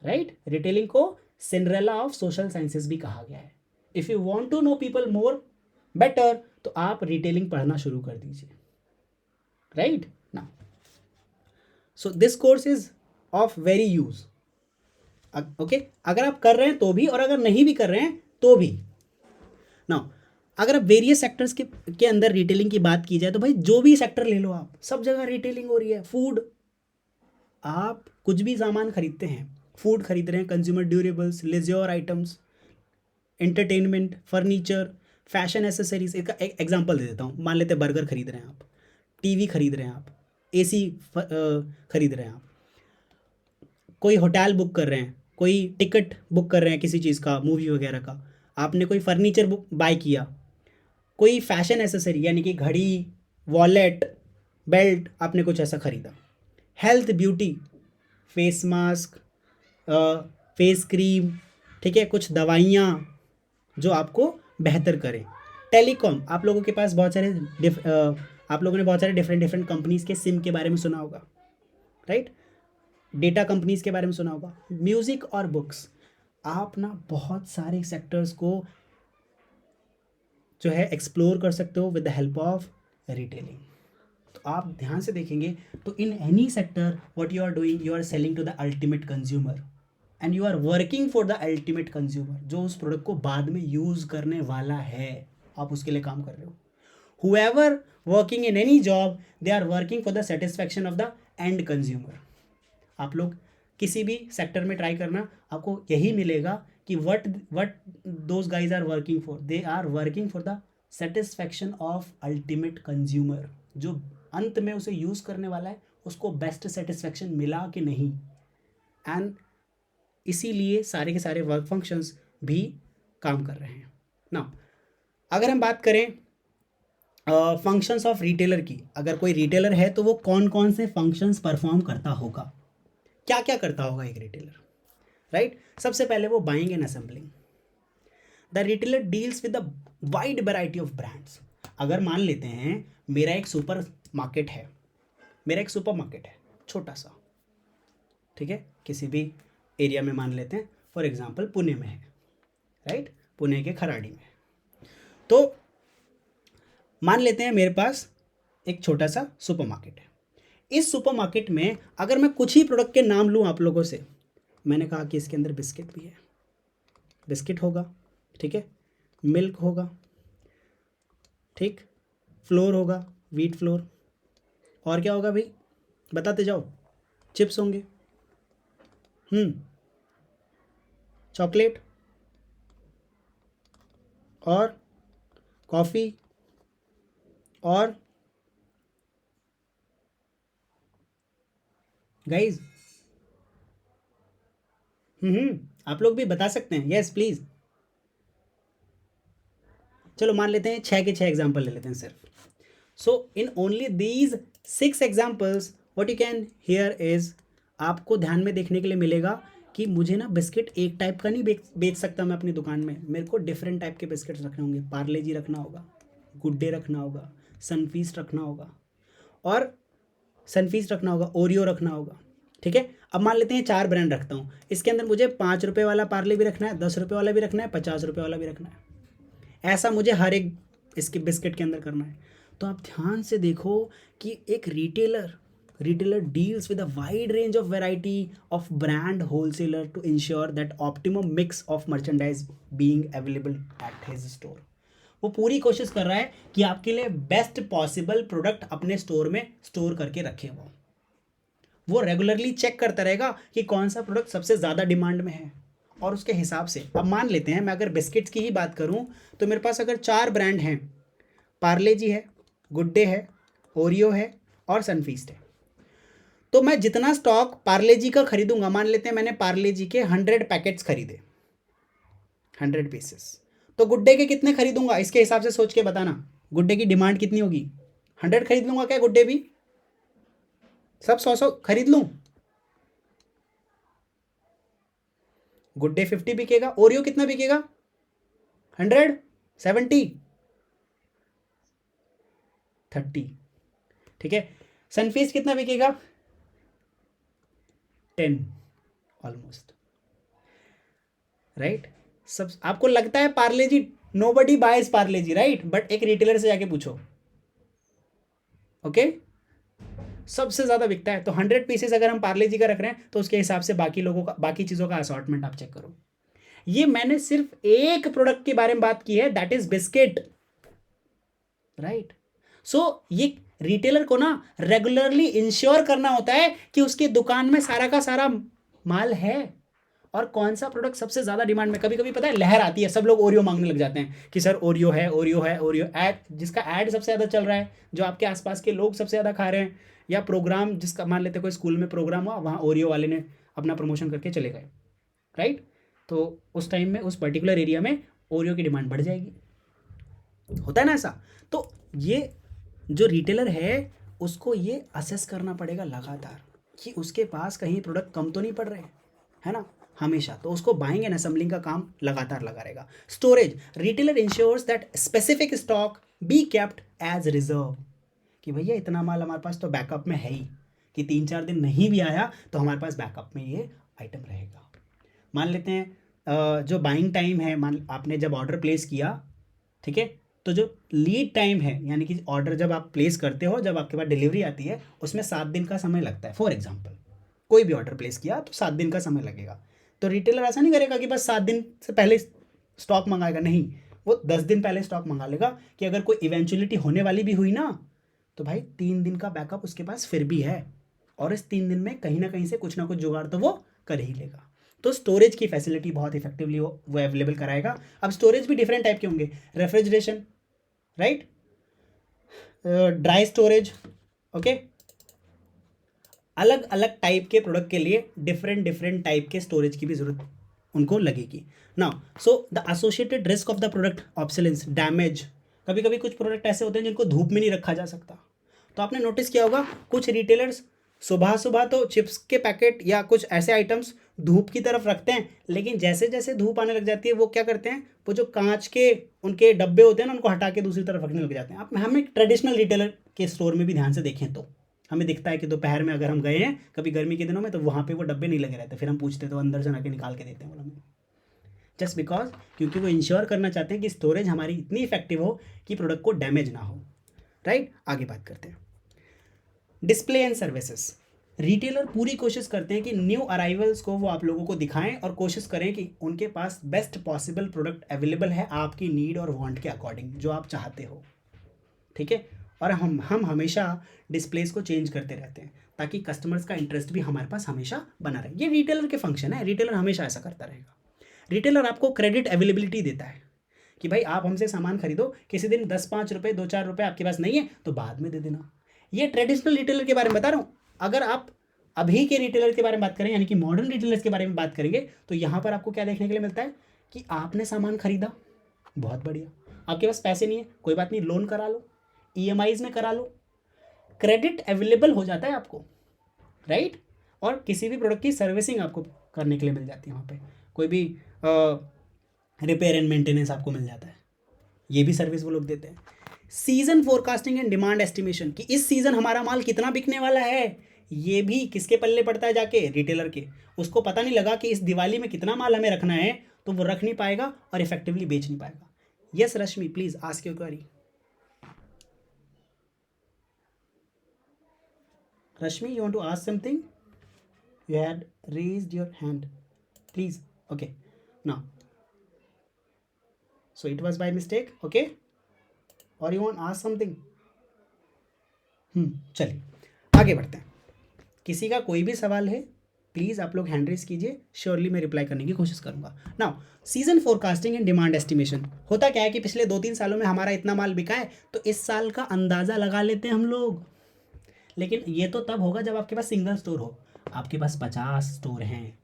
[SPEAKER 1] right? Retailing को सिंड्रेला ऑफ सोशल साइंसेस भी कहा गया है. If you want to know people more better, तो आप रिटेलिंग पढ़ना शुरू कर दीजिए, right? Now, so this course is of very use. Okay, अगर आप कर रहे हैं तो भी, और अगर नहीं भी कर रहे हैं तो भी. नाउ, अगर आप वेरियस सेक्टर्स के अंदर रिटेलिंग की बात की जाए, तो भाई जो भी सेक्टर ले लो आप, सब जगह रिटेलिंग हो रही है. फूड, आप कुछ भी सामान खरीदते हैं, फूड खरीद रहे हैं, consumer durables, leisure items, entertainment, furniture, fashion accessories. एक एग्जांपल दे देता हूँ. मान लेते हैं बर्गर खरीद रहे हैं आप, टीवी खरीद रहे हैं आप, एसी खरीद रहे हैं आप, कोई होटल बुक कर रहे हैं, कोई टिकट बुक कर रहे हैं किसी चीज़ का, मूवी वगैरह का, आपने कोई फर्नीचर बुक बाय किया, कोई फैशन एसेसरी यानी कि घड़ी, वॉलेट, बेल्ट, आपने कुछ ऐसा खरीदा. Health beauty, face mask, face cream, ठीक है, कुछ दवाइयाँ जो आपको बेहतर करें. टेलीकॉम, आप लोगों के पास बहुत सारे आप लोगों ने बहुत सारे डिफरेंट कंपनीज़ के सिम के बारे में सुना होगा, राइट? डेटा कंपनीज़ के बारे में सुना होगा. म्यूज़िक और बुक्स, आप ना बहुत सारे सेक्टर्स को जो है एक्सप्लोर कर सकते हो with the help of retailing. तो आप ध्यान से देखेंगे तो in any sector what you are doing, you are selling to the ultimate consumer and you are working for the ultimate consumer, जो उस प्रोडक्ट को बाद में यूज़ करने वाला है. आप उसके लिए काम कर रहे हो. Whoever working in any job, they are working for the satisfaction of the end consumer. आप लोग किसी भी सेक्टर में ट्राई करना, आपको यही मिलेगा कि what those guys are working for, they are working for the satisfaction of ultimate consumer. जो अंत में उसे यूज़ करने वाला है, उसको बेस्ट सेटिस्फैक्शन मिला कि नहीं. एंड इसीलिए सारे के सारे वर्क फंक्शंस भी काम कर रहे हैं. नाउ, अगर हम बात करें फंक्शंस ऑफ रिटेलर की, अगर कोई रिटेलर है तो वो कौन कौन से फंक्शंस परफॉर्म करता होगा, क्या क्या करता होगा एक रिटेलर, राइट? सबसे पहले वो buying and assembling. The retailer deals with the wide variety of brands. अगर मान लेते हैं मेरा एक सुपर मार्केट है, छोटा सा, ठीक है, किसी भी एरिया में मान लेते हैं, फॉर एग्जांपल पुणे में है, राइट? पुणे के खराड़ी में. तो मान लेते हैं मेरे पास एक छोटा सा सुपर मार्केट है. इस सुपर मार्केट में अगर मैं कुछ ही प्रोडक्ट के नाम लूँ आप लोगों से, मैंने कहा कि इसके अंदर बिस्किट भी है, बिस्किट होगा, ठीक है, मिल्क होगा, ठीक, फ्लोर होगा, व्हीट फ्लोर, और क्या होगा भाई, बताते जाओ. चिप्स होंगे, चॉकलेट, और कॉफ़ी, और गाइज आप लोग भी बता सकते हैं, यस प्लीज़. चलो मान लेते हैं 6 के 6 एग्जाम्पल ले लेते हैं सिर्फ. So in only these 6 examples what you can hear is, आपको ध्यान में देखने के लिए मिलेगा कि मुझे ना बिस्किट एक टाइप का नहीं बेच सकता मैं अपनी दुकान में. मेरे को डिफरेंट टाइप के बिस्किट्स रखने होंगे. पार्ले जी रखना होगा, गुड डे रखना होगा, सनफीस्ट रखना होगा, और सनफीस्ट रखना होगा, ओरियो रखना होगा, ठीक है, अब मान लेते हैं 4 ब्रांड रखता हूँ, इसके अंदर मुझे 5 रुपये वाला पार्ले भी रखना है, 10 रुपये वाला भी रखना है, 50 रुपये वाला भी रखना है। ऐसा मुझे हर एक इसके बिस्किट के अंदर करना है। तो आप ध्यान से देखो कि एक retailer deals with a wide range of variety of brand wholesaler to ensure that optimum mix of merchandise being available at his store. वो पूरी कोशिश कर रहा है कि आपके लिए बेस्ट पॉसिबल प्रोडक्ट अपने स्टोर में स्टोर करके रखे। वो रेगुलरली चेक करता रहेगा कि कौन सा प्रोडक्ट सबसे ज़्यादा डिमांड में है, और उसके हिसाब से अब मान लेते हैं मैं अगर बिस्किट्स की ही बात करूं तो मेरे पास अगर 4 ब्रांड हैं, पार्ले जी है, गुड डे है, ओरियो है और सनफीस्ट है, तो मैं जितना स्टॉक पार्ले जी का खरीदूंगा, मान लेते हैं मैंने पार्ले जी के 100 पैकेट्स खरीदे, 100 पीसेस, तो गुड डे के कितने खरीदूंगा इसके हिसाब से सोच के बताना। गुड डे की डिमांड कितनी होगी? 100 खरीद लूंगा क्या? गुड डे भी सब 100 खरीद लूं? गुड डे 50 बिकेगा, ओरियो कितना बिकेगा? 100, 70, 30, ठीक है। सनफीस्ट कितना बिकेगा? 10 ऑलमोस्ट, राइट। सब आपको लगता है Parle G, nobody buys Parle G, right, but एक रिटेलर से जाके पूछो, ओके, सबसे ज़्यादा बिकता है। तो 100 पीसेस अगर हम पार्ले जी का रख रहे हैं तो उसके हिसाब से बाकी लोगों का, बाकी चीज़ों का असॉर्टमेंट आप चेक करो। ये मैंने सिर्फ एक प्रोडक्ट के बारे में बात की है, दैट इज बिस्किट, राइट। सो ये रिटेलर को ना रेगुलरली इंश्योर करना होता है कि उसकी दुकान में सारा का सारा माल है और कौन सा प्रोडक्ट सबसे ज़्यादा डिमांड में। कभी कभी पता है लहर आती है, सब लोग ओरियो मांगने लग जाते हैं कि सर ओरियो है, ओरियो है, ओरियो ऐड, जिसका ऐड सबसे ज़्यादा चल रहा है, जो आपके आसपास के लोग सबसे ज़्यादा खा रहे हैं, या प्रोग्राम जिसका मान लेते कोई स्कूल में प्रोग्राम हुआ, वहाँ ओरियो वाले ने अपना प्रमोशन करके चले गए, राइट। तो उस टाइम में उस पर्टिकुलर एरिया में ओरियो की डिमांड बढ़ जाएगी, होता है ना ऐसा। तो ये जो रिटेलर है उसको ये असेस करना पड़ेगा लगातार कि उसके पास कहीं प्रोडक्ट कम तो नहीं पड़ रहे, है ना, हमेशा। तो उसको बाइंग एंड असेंबलिंग का काम लगातार लगा रहेगा। Storage, retailer ensures that specific stock be kept as reserve, कि भैया इतना माल हमारे पास तो बैकअप में है ही, कि 3-4 दिन नहीं भी आया तो हमारे पास बैकअप में ये आइटम रहेगा। मान लेते हैं जो बाइंग टाइम है, मान आपने जब ऑर्डर प्लेस किया, ठीक है, तो जो लीड टाइम है, यानी कि ऑर्डर जब आप प्लेस करते हो, जब आपके पास डिलीवरी आती है, उसमें 7 दिन का समय लगता है। फॉर एग्जांपल कोई भी ऑर्डर प्लेस किया तो 7 दिन का समय लगेगा। तो रिटेलर ऐसा नहीं करेगा कि बस 7 दिन से पहले स्टॉक मंगाएगा, नहीं, वो 10 दिन पहले स्टॉक मंगा लेगा कि अगर कोई इवेंचुअलिटी होने वाली भी हुई ना, तो भाई 3 दिन का बैकअप उसके पास फिर भी है, और इस 3 दिन में कहीं ना कहीं से कुछ ना कुछ जुगाड़ तो वो कर ही लेगा। तो स्टोरेज की फैसिलिटी बहुत इफेक्टिवली वो अवेलेबल कराएगा। अब स्टोरेज भी डिफरेंट टाइप के होंगे, refrigeration, right, dry storage, okay, अलग अलग टाइप के प्रोडक्ट के लिए डिफरेंट टाइप के स्टोरेज की भी जरूरत उनको लगेगी। Now so the associated risk of the product obsolescence, damage, कभी कभी कुछ प्रोडक्ट ऐसे होते हैं जिनको धूप में नहीं रखा जा सकता। तो आपने नोटिस किया होगा कुछ रिटेलर्स सुबह सुबह तो चिप्स के पैकेट या कुछ ऐसे आइटम्स धूप की तरफ रखते हैं, लेकिन जैसे जैसे धूप आने लग जाती है वो क्या करते हैं, वो जो कांच के उनके डब्बे होते हैं ना, उनको हटा के दूसरी तरफ रखने लग जाते हैं। आप हम एक ट्रेडिशनल रिटेलर के स्टोर में भी ध्यान से देखें तो हमें दिखता है कि दोपहर में अगर हम गए हैं कभी गर्मी के दिनों में, तो वहाँ पे वो डब्बे नहीं लगे रहते, फिर हम पूछते तो अंदर से आके निकाल के देते हैं वो हमें, जस्ट बिकॉज, क्योंकि वो इंश्योर करना चाहते हैं कि स्टोरेज हमारी इतनी इफेक्टिव हो कि प्रोडक्ट को डैमेज ना हो, राइट। आगे बात करते हैं डिस्प्ले एंड सर्विसेज। रिटेलर पूरी कोशिश करते हैं कि न्यू अराइवल्स को वो आप लोगों को दिखाएं और कोशिश करें कि उनके पास बेस्ट पॉसिबल प्रोडक्ट अवेलेबल है आपकी नीड और वांट के अकॉर्डिंग, जो आप चाहते हो, ठीक है। और हम हमेशा डिस्प्लेस को चेंज करते रहते हैं ताकि कस्टमर्स का इंटरेस्ट भी हमारे पास हमेशा बना रहे। ये रिटेलर के फंक्शन है, रिटेलर हमेशा ऐसा करता रहेगा। रिटेलर आपको क्रेडिट अवेलेबिलिटी देता है कि भाई आप हमसे सामान खरीदो, किसी दिन 10-5 रुपये 2-4 रुपये आपके पास नहीं है तो बाद में दे देना। ये ट्रेडिशनल रिटेलर के बारे में बता रहा हूँ। अगर आप अभी के रिटेलर के बारे में बात करें, यानी कि मॉडर्न रिटेलर्स के बारे में बात करेंगे, तो यहाँ पर आपको क्या देखने के लिए मिलता है कि आपने सामान खरीदा, बहुत बढ़िया, आपके पास पैसे नहीं है, कोई बात नहीं, लोन करा लो, EMIs में करा लो, क्रेडिट अवेलेबल हो जाता है आपको, राइट। और किसी भी प्रोडक्ट की सर्विसिंग आपको करने के लिए मिल जाती है, वहाँ पे कोई भी रिपेयर एंड मेंटेनेंस आपको मिल जाता है, ये भी सर्विस वो लोग देते हैं। Season forecasting and demand estimation, कि इस सीज़न हमारा माल कितना बिकने वाला है, ये भी किसके पल्ले पड़ता है जाके, रिटेलर के। उसको पता नहीं लगा कि इस दिवाली में कितना माल हमें रखना है, तो वो रख नहीं पाएगा और इफेक्टिवली बेच नहीं पाएगा। Yes Rashmi, please ask your query. Rashmi, you want to ask something? You had raised your hand. Please. Okay. Now. So it was by mistake. Okay. Or you want to ask something? चलिए आगे बढ़ते हैं। किसी का कोई भी सवाल है प्लीज़ आप लोग हैंड रेस कीजिए, श्योरली मैं रिप्लाई करने की कोशिश करूंगा। Now season forecasting and demand estimation. होता क्या है कि पिछले 2-3 सालों में हमारा इतना माल बिका है, तो इस साल का अंदाज़ा लगा लेते हैं हम लोग। लेकिन ये तो तब होगा जब आपके पास सिंगल स्टोर हो। आपके पास 50 स्टोर हैं,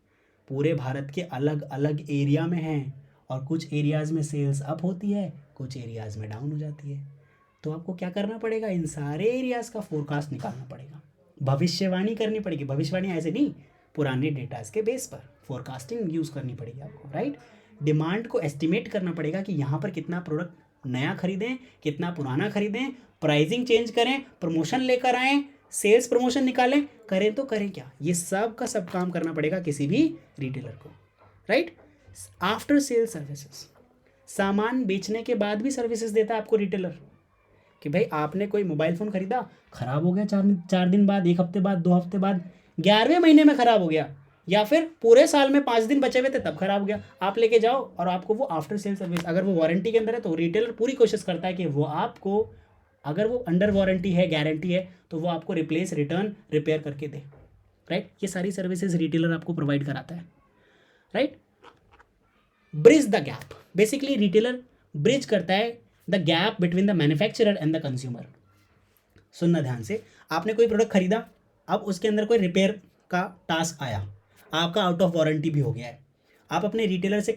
[SPEAKER 1] पूरे भारत के अलग अलग एरिया में हैं, और कुछ एरियाज़ में सेल्स अप होती है, कुछ एरियाज़ में डाउन हो जाती है। तो आपको क्या करना पड़ेगा, इन सारे एरियाज़ का फोरकास्ट निकालना पड़ेगा, भविष्यवाणी करनी पड़ेगी। भविष्यवाणी ऐसे नहीं, पुराने डेटाज के बेस पर फोरकास्टिंग यूज़ करनी पड़ेगी आपको, राइट। डिमांड को एस्टिमेट करना पड़ेगा कि यहाँ पर कितना प्रोडक्ट नया खरीदें, कितना पुराना खरीदें, प्राइसिंग चेंज करें, प्रमोशन लेकर आएँ, सेल्स प्रमोशन निकालें, करें तो करें क्या, ये सब का सब काम करना पड़ेगा किसी भी रिटेलर को, राइट। आफ्टर सेल सर्विसेज, सामान बेचने के बाद भी सर्विसेज देता है आपको रिटेलर, कि भाई आपने कोई मोबाइल फ़ोन खरीदा, ख़राब हो गया 4 दिन बाद, 1 हफ्ते बाद, 2 हफ्ते बाद, 11वें महीने में ख़राब हो गया, या फिर पूरे साल में 5 दिन बचे हुए थे तब ख़राब हो गया, आप लेके जाओ और आपको वो आफ्टर सेल सर्विस, अगर वो वारंटी के अंदर है तो रिटेलर पूरी कोशिश करता है कि वो आपको, अगर वो अंडर वारंटी है, गारंटी है, तो वो आपको रिप्लेस, रिटर्न, रिपेयर करके दे, राइट। ये सारी सर्विसेज रिटेलर आपको प्रोवाइड कराता है, right. Bridge the gap, basically retailer bridge करता है the gap between the manufacturer and the consumer. सुनना ध्यान से, आपने कोई प्रोडक्ट खरीदा, अब उसके अंदर कोई रिपेयर का टास्क आया, आपका आउट ऑफ वारंटी भी हो गया है, आप अपने रिटेलर से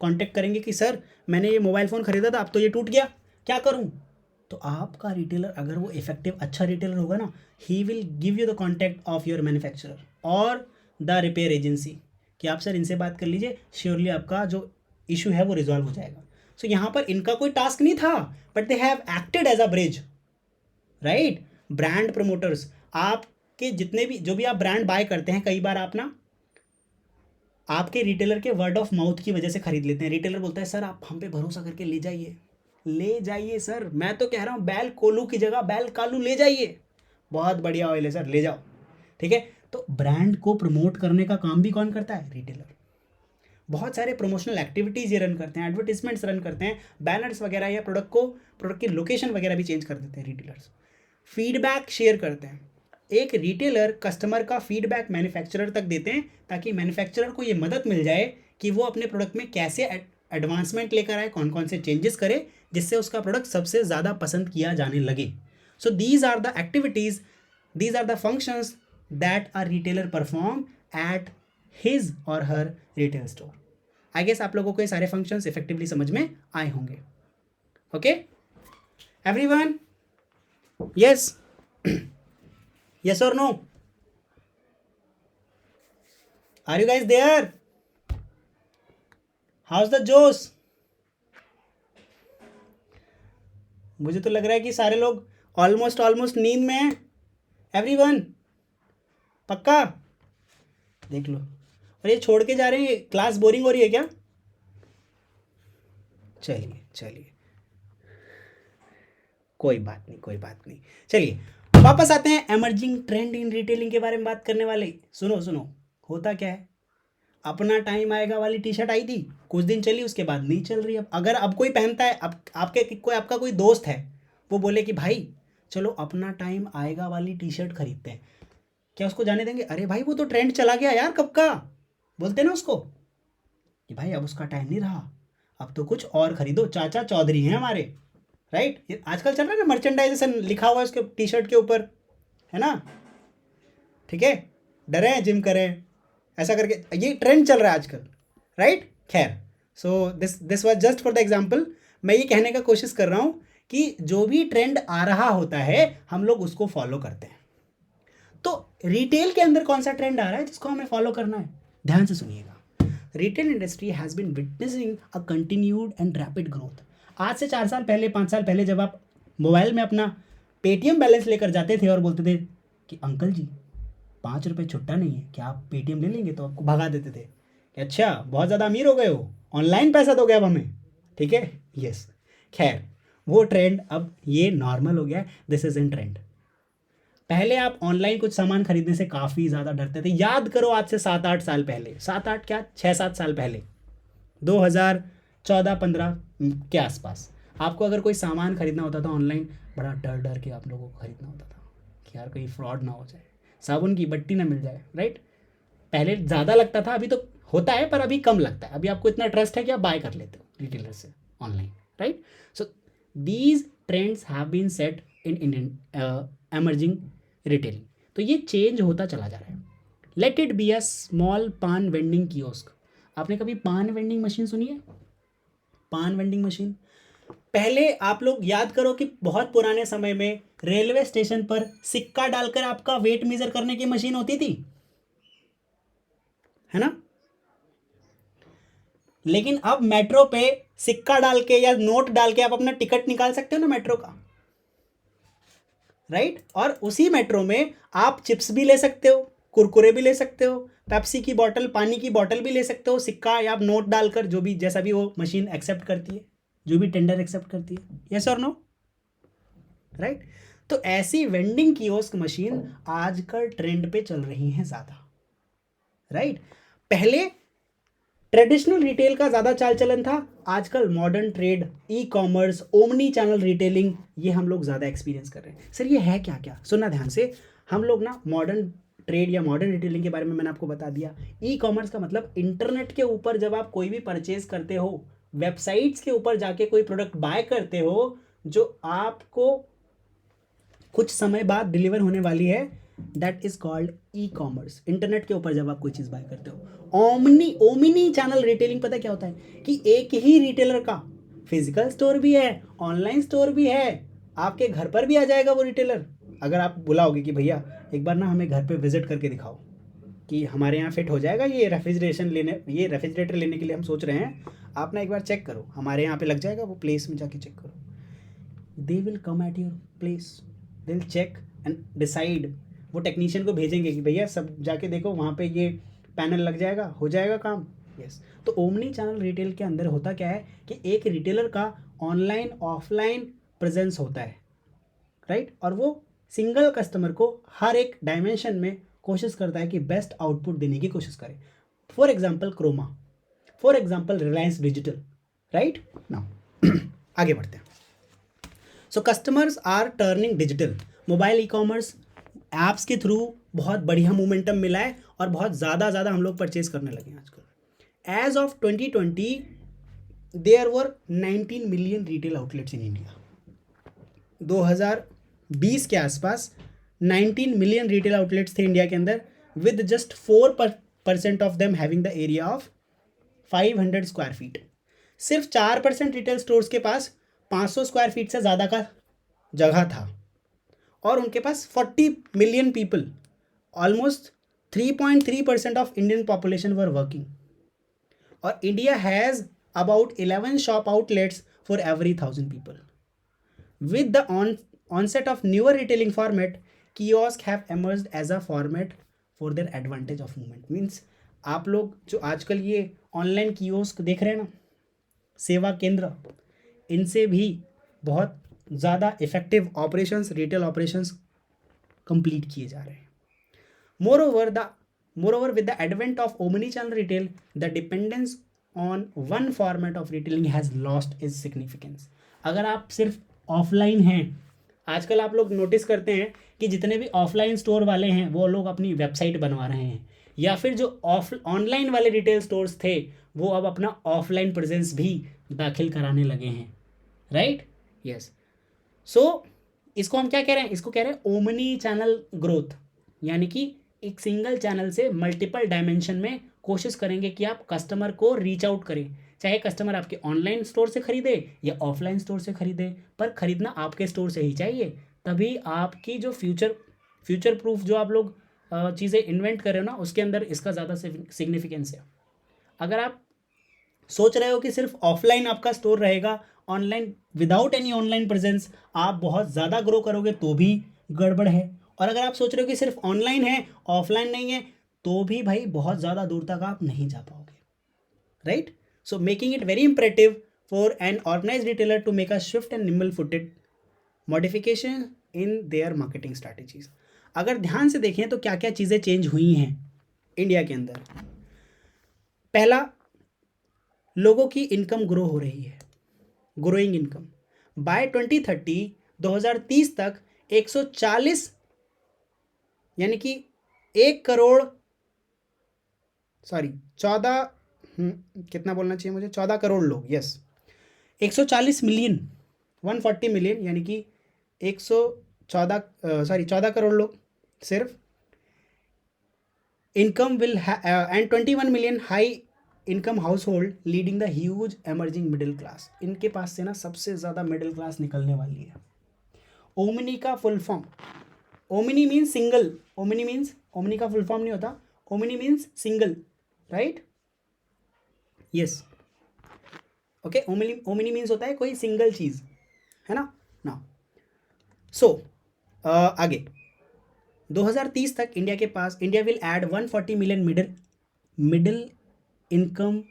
[SPEAKER 1] कांटेक्ट करेंगे कि सर मैंने ये मोबाइल फ़ोन खरीदा था, अब तो ये टूट गया, क्या करूँ। तो आपका रिटेलर, अगर वो इफेक्टिव अच्छा रिटेलर होगा ना, he will give you the contact of your manufacturer और द रिपेयर एजेंसी, कि आप सर इनसे बात कर लीजिए, श्योरली आपका जो इशू है वो रिजॉल्व हो जाएगा। सो यहाँ पर इनका कोई टास्क नहीं था, but they have acted as a bridge, right. Brand promoters, आपके जितने भी, जो भी आप ब्रांड बाय करते हैं, कई बार आप ना आपके रिटेलर के वर्ड ऑफ माउथ की वजह से खरीद लेते हैं। रिटेलर बोलता है सर आप हम पे भरोसा करके ले जाइए, ले जाइए सर, मैं तो कह रहा हूँ बैल कोलू की जगह बैल कालू ले जाइए, बहुत बढ़िया ऑयल है सर, ले जाओ, ठीक है। तो ब्रांड को प्रमोट करने का काम भी कौन करता है, रिटेलर। बहुत सारे प्रमोशनल एक्टिविटीज़ ये रन करते हैं, एडवर्टीजमेंट्स रन करते हैं, बैनर्स वगैरह, या प्रोडक्ट की लोकेशन वगैरह भी चेंज कर देते हैं रिटेलर्स। फीडबैक शेयर करते हैं, एक रिटेलर कस्टमर का फीडबैक मैन्युफैक्चरर तक देते हैं, ताकि मैन्युफैक्चरर को ये मदद मिल जाए कि वो अपने प्रोडक्ट में कैसे एडवांसमेंट लेकर आए, कौन कौन से चेंजेस करे, जिससे उसका प्रोडक्ट सबसे ज़्यादा पसंद किया जाने लगे। So these are the activities, these are the functions that a retailer perform at his और her retail store. I guess आप लोगों को ये सारे फंक्शंस इफेक्टिवली समझ में आए होंगे। ओके एवरीवन, यस यस और no, are you guys there, how is the जोश। मुझे तो लग रहा है कि सारे लोग ऑलमोस्ट नींद में हैं। एवरीवन पक्का, देख लो। और ये छोड़ के जा रहे हैं, क्लास बोरिंग हो रही है क्या। चलिए कोई बात नहीं, चलिए वापस आते हैं। एमर्जिंग ट्रेंड इन रिटेलिंग के बारे में बात करने वाले। सुनो, होता क्या है, अपना टाइम आएगा वाली टी शर्ट आई थी, कुछ दिन चली, उसके बाद नहीं चल रही। अब अगर अब कोई पहनता है, अब आपका कोई दोस्त है, वो बोले कि भाई चलो अपना टाइम आएगा वाली टी शर्ट खरीदते हैं, क्या उसको जाने देंगे। अरे भाई वो तो ट्रेंड चला गया यार, कब का, बोलते ना उसको कि भाई अब उसका टाइम नहीं रहा, अब तो कुछ और खरीदो, चाचा चौधरी हैं हमारे, राइट। ये आजकल चल रहा है ना, मर्चेंडाइजेशन लिखा हुआ है उसके टी शर्ट के ऊपर, है ना, ठीक है, डरें जिम करें, ऐसा करके ये ट्रेंड चल रहा है आजकल, राइट। खैर, so this was just for the example. मैं ये कहने का कोशिश कर रहा हूँ कि जो भी ट्रेंड आ रहा होता है हम लोग उसको फॉलो करते हैं। तो रिटेल के अंदर कौन सा ट्रेंड आ रहा है जिसको हमें फॉलो करना है, ध्यान से सुनिएगा। Retail industry has been witnessing a continued and rapid growth. आज से 4 साल पहले, 5 साल पहले, जब आप मोबाइल में अपना पेटीएम बैलेंस लेकर जाते थे और बोलते थे कि अंकल जी ₹5 छुट्टा नहीं है, क्या आप पेटीएम ले लेंगे? तो आपको भगा देते थे कि अच्छा बहुत ज़्यादा अमीर हो गए हो, ऑनलाइन पैसा दोगे अब हमें, ठीक है। यस, खैर वो ट्रेंड अब ये नॉर्मल हो गया है, दिस इज इन ट्रेंड। पहले आप ऑनलाइन कुछ सामान खरीदने से काफ़ी ज़्यादा डरते थे। याद करो आज से 7-8 साल पहले, 7-8 क्या 6-7 साल पहले, 2014-15 के आसपास, आपको अगर कोई सामान खरीदना होता था ऑनलाइन, बड़ा डर डर के आप लोगों को खरीदना होता था कि यार कहीं फ्रॉड ना हो जाए, साबुन की बट्टी ना मिल जाए, राइट। पहले ज़्यादा लगता था, अभी तो होता है पर अभी कम लगता है। अभी आपको इतना ट्रस्ट है कि आप बाय कर लेते हो रिटेलर से online, right. So these trends have been set in Indian emerging retailing. तो ये चेंज होता चला जा रहा है। Let it be a small paan vending kiosk. आपने कभी पान वेंडिंग मशीन सुनी है? पान वेंडिंग मशीन, पहले आप लोग याद करो कि बहुत पुराने समय में रेलवे स्टेशन पर सिक्का डालकर आपका वेट मेजर करने की मशीन होती थी, है ना। लेकिन अब मेट्रो पे सिक्का डाल के या नोट डाल के आप अपना टिकट निकाल सकते हो ना मेट्रो का, राइट। और उसी मेट्रो में आप चिप्स भी ले सकते हो, कुरकुरे भी ले सकते हो, पेप्सी की बोतल, पानी की बोतल भी ले सकते हो, सिक्का या आप नोट डालकर, जो भी जैसा भी वो मशीन एक्सेप्ट करती है, जो भी टेंडर एक्सेप्ट करती है, यस और नो, राइट। तो ऐसी वेंडिंग कियोस्क मशीन आजकल ट्रेंड पे चल रही हैं ज़्यादा, राइट। पहले ट्रेडिशनल रिटेल का ज़्यादा चाल चलन था, आजकल modern trade, e-commerce, omni channel retailing, ये हम लोग ज़्यादा एक्सपीरियंस कर रहे हैं। सर ये है क्या क्या? सुनना ध्यान से, हम लोग ना मॉडर्न ट्रेड या मॉडर्न रिटेलिंग के बारे में मैंने आपको बता दिया। ई कॉमर्स का मतलब इंटरनेट के ऊपर जब आप कोई भी परचेज करते हो, वेबसाइट्स के ऊपर जाके कोई प्रोडक्ट बाय करते हो जो आपको कुछ समय बाद डिलीवर होने वाली है, that is called e commerce. Internet के ऊपर जब आप कोई चीज़ बाय करते हो। ओमनी चैनल रिटेलिंग पता क्या होता है कि एक ही रिटेलर का फिजिकल स्टोर भी है, ऑनलाइन स्टोर भी है, आपके घर पर भी आ जाएगा वो रिटेलर। अगर आप बुलाओगे कि भैया एक बार ना हमें घर पे विजिट करके दिखाओ कि हमारे यहाँ फिट हो जाएगा ये रेफ्रिजरेटर लेने के लिए हम सोच रहे हैं, आप ना एक बार चेक करो, हमारे यहाँ पे लग जाएगा, वो प्लेस में जाके चेक करो। They will come at your place, they will check and decide. वो टेक्नीशियन को भेजेंगे कि भैया सब जाके देखो वहाँ पे ये पैनल लग जाएगा, हो जाएगा काम, यस। तो ओमनी चैनल रिटेल के अंदर होता क्या है कि एक रिटेलर का ऑनलाइन ऑफलाइन प्रेजेंस होता है, राइट। और वो सिंगल कस्टमर को हर एक डायमेंशन में कोशिश करता है कि बेस्ट आउटपुट देने की कोशिश करे। For example Croma, for example Reliance digital, right now. आगे बढ़ते हैं। So customers are turning digital. Mobile e-commerce apps के थ्रू बहुत बढ़िया मोमेंटम मिला है और बहुत ज़्यादा हम लोग परचेज करने लगे हैं आजकल। As of 2020 there were 19 million retail outlets in India. 2020 के आसपास 19 मिलियन रिटेल आउटलेट्स थे इंडिया के अंदर, with just 4% of them having the area of 500 square feet. सिर्फ 4% रिटेल स्टोर्स के पास 500 स्क्वायर फीट से ज़्यादा का जगह था और उनके पास 40 million people, almost 3.3% of Indian population were working. और India has about 11 shop outlets for every 1000 people. With the onset of newer retailing format, kiosk have emerged as a format for their advantage of movement. Means आप लोग जो आजकल ये online kiosk देख रहे हैं ना, सेवा केंद्र, इनसे भी बहुत ज़्यादा effective operations, retail operations complete किए जा रहे हैं। Moreover, with the advent of omni-channel retail, the dependence on one format of retailing has lost its significance. अगर आप सिर्फ ऑफलाइन हैं, आजकल आप लोग नोटिस करते हैं कि जितने भी ऑफलाइन स्टोर वाले हैं वो लोग अपनी वेबसाइट बनवा रहे हैं, या फिर जो ऑनलाइन वाले रिटेल स्टोर्स थे वो अब अपना ऑफलाइन प्रेजेंस भी दाखिल कराने लगे हैं, राइट, यस। सो इसको हम क्या कह रहे हैं? इसको कह रहे हैं ओमनी चैनल ग्रोथ, यानी कि एक सिंगल चैनल से मल्टीपल डायमेंशन में कोशिश करेंगे कि आप कस्टमर को रीच आउट करें, चाहे कस्टमर आपके ऑनलाइन स्टोर से खरीदे या ऑफलाइन स्टोर से खरीदे, पर खरीदना आपके स्टोर से ही चाहिए। तभी आपकी जो फ्यूचर प्रूफ जो आप लोग चीज़ें इन्वेंट कर रहे हो ना, उसके अंदर इसका ज़्यादा सिग्निफिकेंस है। अगर आप सोच रहे हो कि सिर्फ ऑफलाइन आपका स्टोर रहेगा, online without any online presence आप बहुत ज़्यादा ग्रो करोगे, तो भी गड़बड़ है। और अगर आप सोच रहे हो कि सिर्फ ऑनलाइन है, ऑफलाइन नहीं है, तो भी भाई बहुत ज़्यादा दूर तक आप नहीं जा पाओगे, right? So making it very imperative for an organize retailer to make a swift and nimble footed modification in their marketing strategies. अगर ध्यान से देखें तो क्या क्या चीज़ें चेंज हुई हैं इंडिया के अंदर। पहला, लोगों की इनकम ग्रो हो रही है, ग्रोइंग इनकम। बाय 2030 2030 तक 140 यानी कि 14 कितना बोलना चाहिए मुझे, 14 करोड़ लोग, यस 140 मिलियन 140 मिलियन यानी कि 14 करोड़ लोग सिर्फ income will and 21 million high income household leading the huge emerging middle class. इनके पास से ना सबसे ज़्यादा मिडिल क्लास निकलने वाली है। ओमिनी का full form, Omni means single, Omni का फुल फॉर्म नहीं होता, Omni means single, right? Yes, okay, Omni means होता है कोई सिंगल चीज़, है ना? ना सो आगे 2030 तक India will add 140 million middle income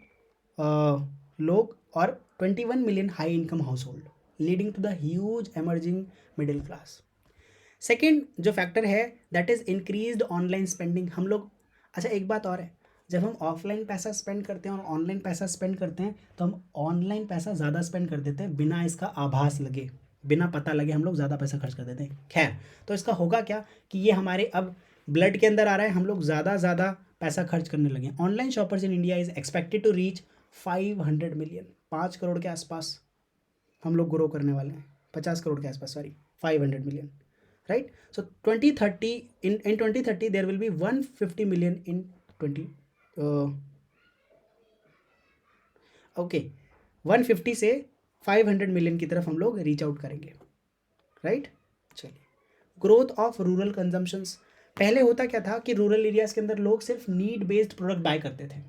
[SPEAKER 1] लोग और 21 million high income household leading to the huge emerging middle class. Second जो फैक्टर है that is increased online spending. हम लोग, अच्छा एक बात और है, जब हम ऑफलाइन पैसा स्पेंड करते हैं और ऑनलाइन पैसा स्पेंड करते हैं तो हम ऑनलाइन पैसा ज़्यादा स्पेंड कर देते हैं बिना इसका आभास लगे, बिना पता लगे हम लोग ज़्यादा पैसा खर्च कर देते हैं। खैर, तो इसका होगा क्या कि ये हमारे अब ब्लड के अंदर आ रहा है, हम लोग ज़्यादा पैसा खर्च करने लगे। Online shoppers in India is expected to reach 500 million, 5 crore के आसपास हम लोग ग्रो करने वाले हैं, 50 करोड़ के आसपास, sorry 500 million, right? So 2030 in 2030 there will be 150 million in 150 से 500 मिलियन की तरफ हम लोग रीच आउट करेंगे, राइट? चलिए, ग्रोथ ऑफ रूरल कंजम्पशंस। पहले होता क्या था कि रूरल एरियाज़ के अंदर लोग सिर्फ नीड बेस्ड प्रोडक्ट बाय करते थे,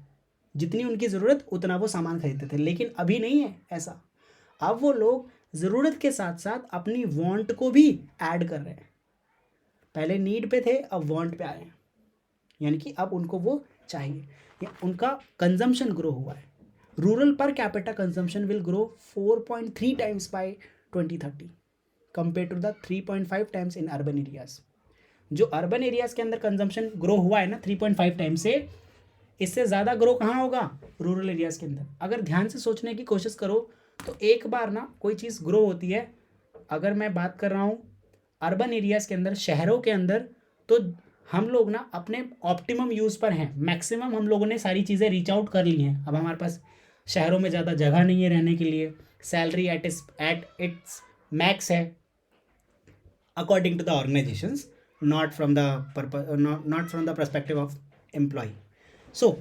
[SPEAKER 1] जितनी उनकी ज़रूरत उतना वो सामान खरीदते थे, लेकिन अभी नहीं है ऐसा। अब वो लोग ज़रूरत के साथ साथ अपनी वांट को भी ऐड कर रहे हैं। पहले नीड पे थे, अब वांट पे आए हैं, यानी कि अब उनको वो चाहिए, या उनका कंजम्पशन ग्रो हुआ है। Rural per capita consumption will grow 4.3 times by 2030 compare to the 3.5 times in urban areas. जो अर्बन एरियाज के अंदर कंजम्पशन ग्रो हुआ है ना 3.5 टाइम से, इससे ज़्यादा ग्रो कहाँ होगा? रूरल एरियाज के अंदर। अगर ध्यान से सोचने की कोशिश करो तो एक बार ना कोई चीज़ ग्रो होती है, अगर मैं बात कर रहा हूँ अर्बन एरियाज़ के अंदर, शहरों के अंदर, तो हम लोग ना अपने ऑप्टिमम यूज़ पर हैं, मैक्सिमम हम लोगों ने सारी चीज़ें रीच आउट कर ली हैं। अब हमारे पास शहरों में ज़्यादा जगह नहीं है रहने के लिए, सैलरी एट इट्स मैक्स है according to the organisations, not from the not from the perspective of employee. So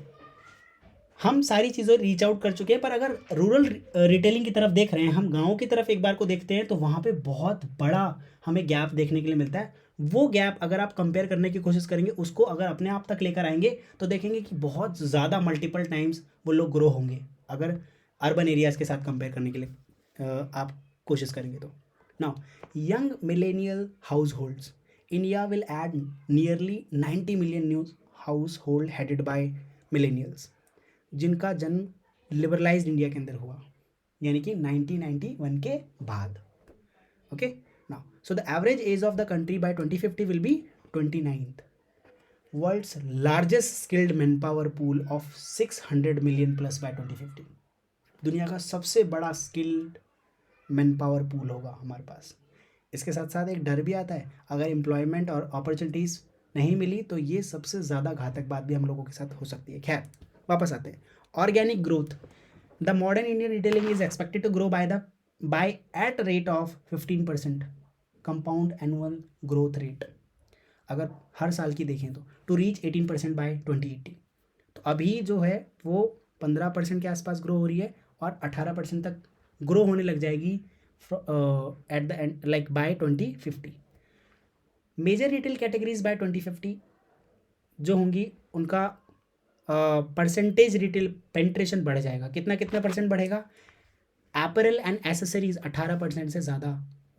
[SPEAKER 1] हम सारी चीज़ें रीच आउट कर चुके हैं, पर अगर रूरल रिटेलिंग की तरफ देख रहे हैं, हम गाँव की तरफ एक बार को देखते हैं तो वहाँ पे बहुत बड़ा हमें गैप देखने के लिए मिलता है। वो गैप अगर आप कंपेयर करने की कोशिश करेंगे, उसको अगर अपने आप तक लेकर आएंगे तो देखेंगे कि बहुत ज़्यादा मल्टीपल टाइम्स वो लोग ग्रो होंगे अगर अर्बन एरियाज़ के साथ कंपेयर करने के लिए आप कोशिश करेंगे तो। Now young millennial house holds, India will add nearly 90 million new household headed by millennials, जिनका जन्म लिबरलाइज्ड इंडिया के अंदर हुआ, यानी कि 1991 के बाद। Okay, now so the average age of the country by 2050 will be 29th। World's largest skilled man power pool of 600 million plus by 2050। दुनिया का सबसे बड़ा स्किल्ड मैन पावर पूल होगा हमारे पास। इसके साथ साथ एक डर भी आता है, अगर एम्प्लॉयमेंट और अपॉर्चुनिटीज़ नहीं मिली तो ये सबसे ज़्यादा घातक बात भी हम लोगों के साथ हो सकती है। खैर, वापस आते हैं। Organic growth, the modern Indian retailing is expected to grow by at rate of 15% compound annual growth rate, अगर हर साल की देखें तो, टू रीच 18% बाय 2080। तो अभी जो है वो 15% के आसपास ग्रो हो रही है और 18% तक ग्रो होने लग जाएगी at the end, like by 2050। Major retail categories by 2050 जो होंगी उनका परसेंटेज रिटेल पेंट्रेशन बढ़ जाएगा। कितना परसेंट बढ़ेगा? एपरल एंड एसेसरीज 18% से ज़्यादा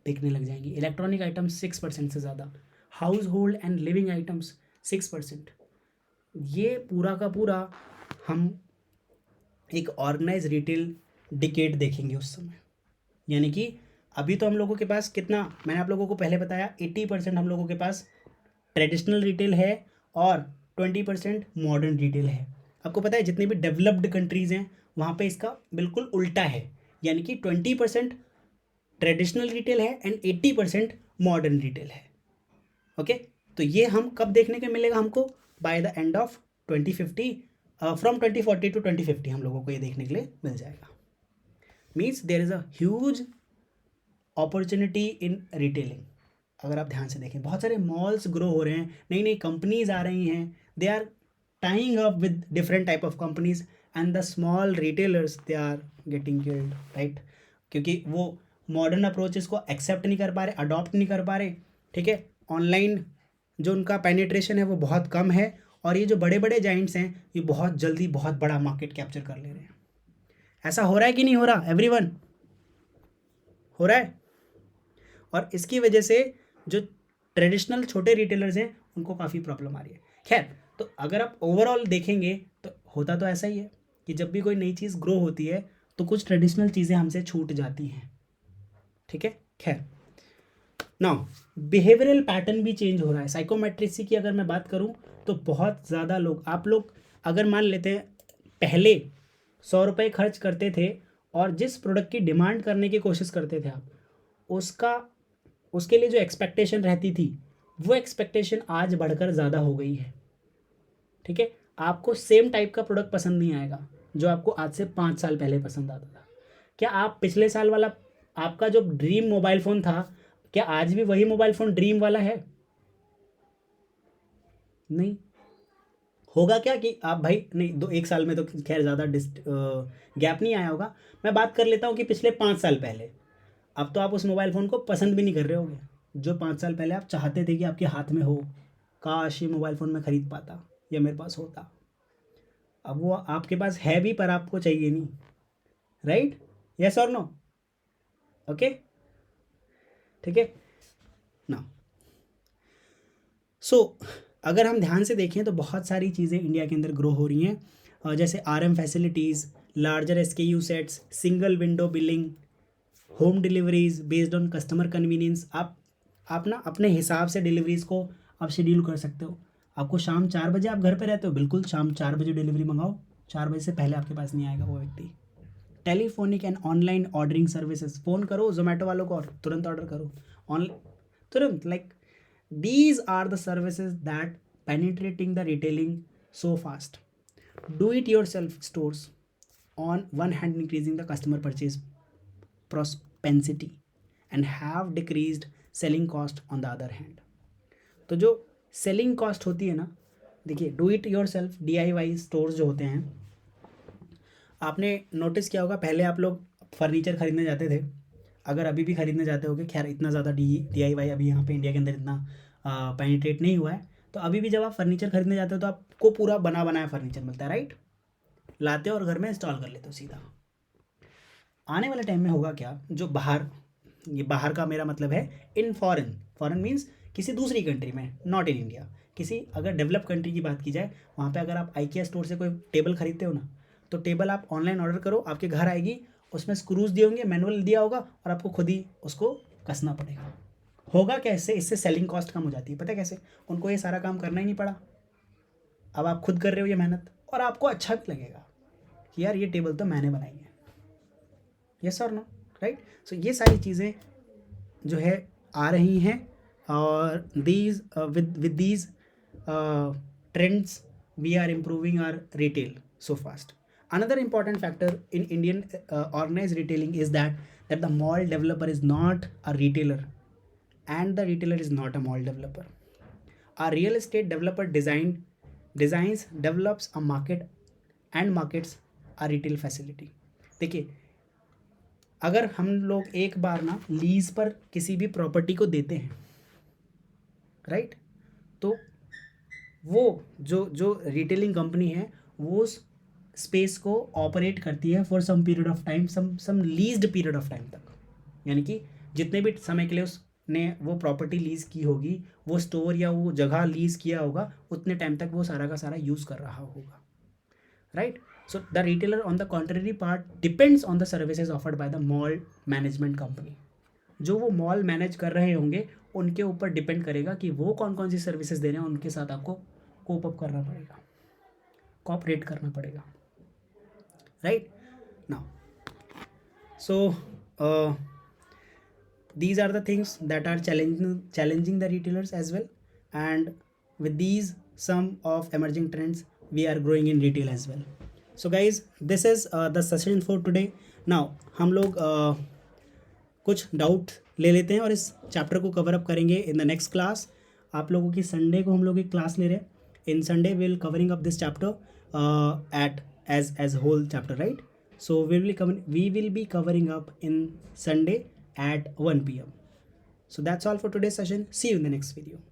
[SPEAKER 1] बिकने लग जाएंगी, इलेक्ट्रॉनिक आइटम 6% से ज़्यादा, house hold and living items 6%। ये पूरा का पूरा हम एक ऑर्गेनाइज रिटेल डिकेड देखेंगे उस समय। यानी कि अभी तो हम लोगों के पास कितना, मैंने आप लोगों को पहले बताया 80% हम लोगों के पास ट्रेडिशनल रिटेल है और 20% मॉडर्न रिटेल है। आपको पता है जितनी भी डेवलप्ड कंट्रीज़ हैं वहाँ पे इसका बिल्कुल उल्टा है, यानी कि 20% ट्रेडिशनल रिटेल है एंड 80% मॉडर्न रिटेल है। ओके, तो ये हम कब देखने को मिलेगा हमको? By the end of 2050, from 2040 to 2050 हम लोगों को ये देखने के लिए मिल जाएगा। Means there is a huge opportunity in retailing. अगर आप ध्यान से देखें बहुत सारे मॉल्स ग्रो हो रहे हैं, नई नई कंपनीज आ रही हैं, they are tying up with different type of companies and the small retailers they are getting killed, right? क्योंकि वो मॉडर्न अप्रोचेस को एक्सेप्ट नहीं कर पा रहे, अडॉप्ट नहीं कर पा रहे, ठीक है? ऑनलाइन जो उनका पेनिट्रेशन है वो बहुत कम है, और ये जो बड़े बड़े जाइंट्स हैं ये बहुत जल्दी बहुत बड़ा मार्केट कैप्चर कर ले रहे हैं। ऐसा हो रहा है कि नहीं हो रहा एवरीवन? हो रहा है। और इसकी वजह से जो ट्रेडिशनल छोटे रिटेलर्स हैं उनको काफ़ी प्रॉब्लम आ रही है। खैर, तो अगर आप ओवरऑल देखेंगे तो होता तो ऐसा ही है कि जब भी कोई नई चीज़ ग्रो होती है तो कुछ ट्रेडिशनल चीज़ें हमसे छूट जाती हैं, ठीक है? खैर, नाउ बिहेवियरल पैटर्न भी चेंज हो रहा है। साइकोमेट्रिक्स की अगर मैं बात करूं तो बहुत ज़्यादा लोग, आप लोग अगर मान लेते हैं पहले 100 रुपये खर्च करते थे और जिस प्रोडक्ट की डिमांड करने की कोशिश करते थे आप, उसका उसके लिए जो एक्सपेक्टेशन रहती थी वो एक्सपेक्टेशन आज बढ़कर ज़्यादा हो गई है, ठीक है? आपको सेम टाइप का प्रोडक्ट पसंद नहीं आएगा जो आपको आज से 5 साल पहले पसंद आता था। क्या आप पिछले साल वाला आपका जो ड्रीम मोबाइल फ़ोन था, क्या आज भी वही मोबाइल फ़ोन ड्रीम वाला है? नहीं होगा। क्या कि आप भाई नहीं, 1 साल में तो खैर ज़्यादा गैप नहीं आया होगा। मैं बात कर लेता हूँ कि पिछले 5 साल पहले, अब तो आप उस मोबाइल फ़ोन को पसंद भी नहीं कर रहे होगे जो 5 साल पहले आप चाहते थे कि आपके हाथ में हो। काश ये मोबाइल फ़ोन मैं ख़रीद पाता या मेरे पास होता। अब वो आपके पास है भी पर आपको चाहिए नहीं, राइट? यस और नो? ओके, ठीक है ना? सो अगर हम ध्यान से देखें तो बहुत सारी चीज़ें इंडिया के अंदर ग्रो हो रही हैं, जैसे RM facilities, larger SKU sets, single window billing, home deliveries based on customer convenience. आप ना अपने हिसाब से डिलीवरीज को आप शेड्यूल कर सकते हो। आपको शाम 4 बजे आप घर पे रहते हो, बिल्कुल शाम 4 बजे डिलीवरी मंगाओ, 4 बजे से पहले आपके पास नहीं आएगा वो व्यक्ति। Telephonic and online ordering services, phone करो जोमेटो वालों को और तुरंत ऑर्डर करो ऑन, तुरंत। Like these are the services that penetrating the retailing so fast. Do it yourself stores on one hand increasing the customer purchase propensity and have decreased selling cost on the other hand. तो जो selling cost होती है ना, देखिए do it your self DIY stores जो होते हैं, आपने नोटिस किया होगा पहले आप लोग फर्नीचर खरीदने जाते थे, अगर अभी भी खरीदने जाते होगे, खैर इतना ज़्यादा DIY अभी यहाँ पे इंडिया के अंदर इतना पेनिट्रेट नहीं हुआ है, तो अभी भी जब आप फर्नीचर खरीदने जाते हो तो आपको पूरा बना बनाया फर्नीचर मिलता है, राइट? लाते हो और घर में इंस्टॉल कर लेते हो सीधा। आने वाले टाइम में होगा क्या, जो बाहर, ये बाहर का मेरा मतलब है इन फॉरेन, फॉरेन मीन्स किसी दूसरी कंट्री में, नॉट इन इंडिया, किसी अगर डेवलप कंट्री की बात की जाए, वहाँ पे अगर आप IKEA स्टोर से कोई टेबल खरीदते हो ना, तो टेबल आप ऑनलाइन ऑर्डर करो, आपके घर आएगी, उसमें स्क्रूज दिए होंगे, मैनुअल दिया होगा और आपको खुद ही उसको कसना पड़ेगा। होगा कैसे? इससे सेलिंग कॉस्ट कम हो जाती है। पता है कैसे? उनको ये सारा काम करना ही नहीं पड़ा, अब आप खुद कर रहे हो ये मेहनत, और आपको अच्छा भी लगेगा कि यार ये टेबल तो मैंने बनाई है। यस और नो? राइट? सो ये सारी चीज़ें जो है आ रही हैं, और these with these trends we are improving our retail so fast. Another important factor in Indian organized retailing is that the mall developer is not a retailer and the retailer is not a mall developer. A real estate developer designs, develops a market and markets a retail facility. देखिए, अगर हम लोग एक बार ना lease पर किसी भी property को देते हैं, राइट, तो वो जो रिटेलिंग कंपनी है वो स्पेस को ऑपरेट करती है for some period of time, some leased period of time तक, यानी कि जितने भी समय के लिए उस ने वो प्रॉपर्टी लीज़ की होगी, वो स्टोर या वो जगह लीज़ किया होगा, उतने टाइम तक वो सारा का सारा यूज़ कर रहा होगा, right. So the retailer on the contrary part depends on the services offered by the mall management company. जो वो मॉल मैनेज कर रहे होंगे उनके ऊपर डिपेंड करेगा कि वो कौन कौन सी सर्विसेज दे रहे हैं, उनके साथ आपको कोप अप करना पड़ेगा, कॉपरेट करना पड़ेगा, right. Now so these are the things that are challenging the retailers as well, and with these some of emerging trends we are growing in retail as well. So guys, this is the session for today. Now हम लोग कुछ doubt ले लेते हैं और इस chapter को cover up करेंगे इन द नेक्स्ट क्लास. आप लोगों की संडे को हम लोग एक क्लास ले रहे हैं. In Sunday will covering up this chapter at as whole chapter, right. So we will be covering up in Sunday at 1 p.m. So that's all for today's session. See you in the next video.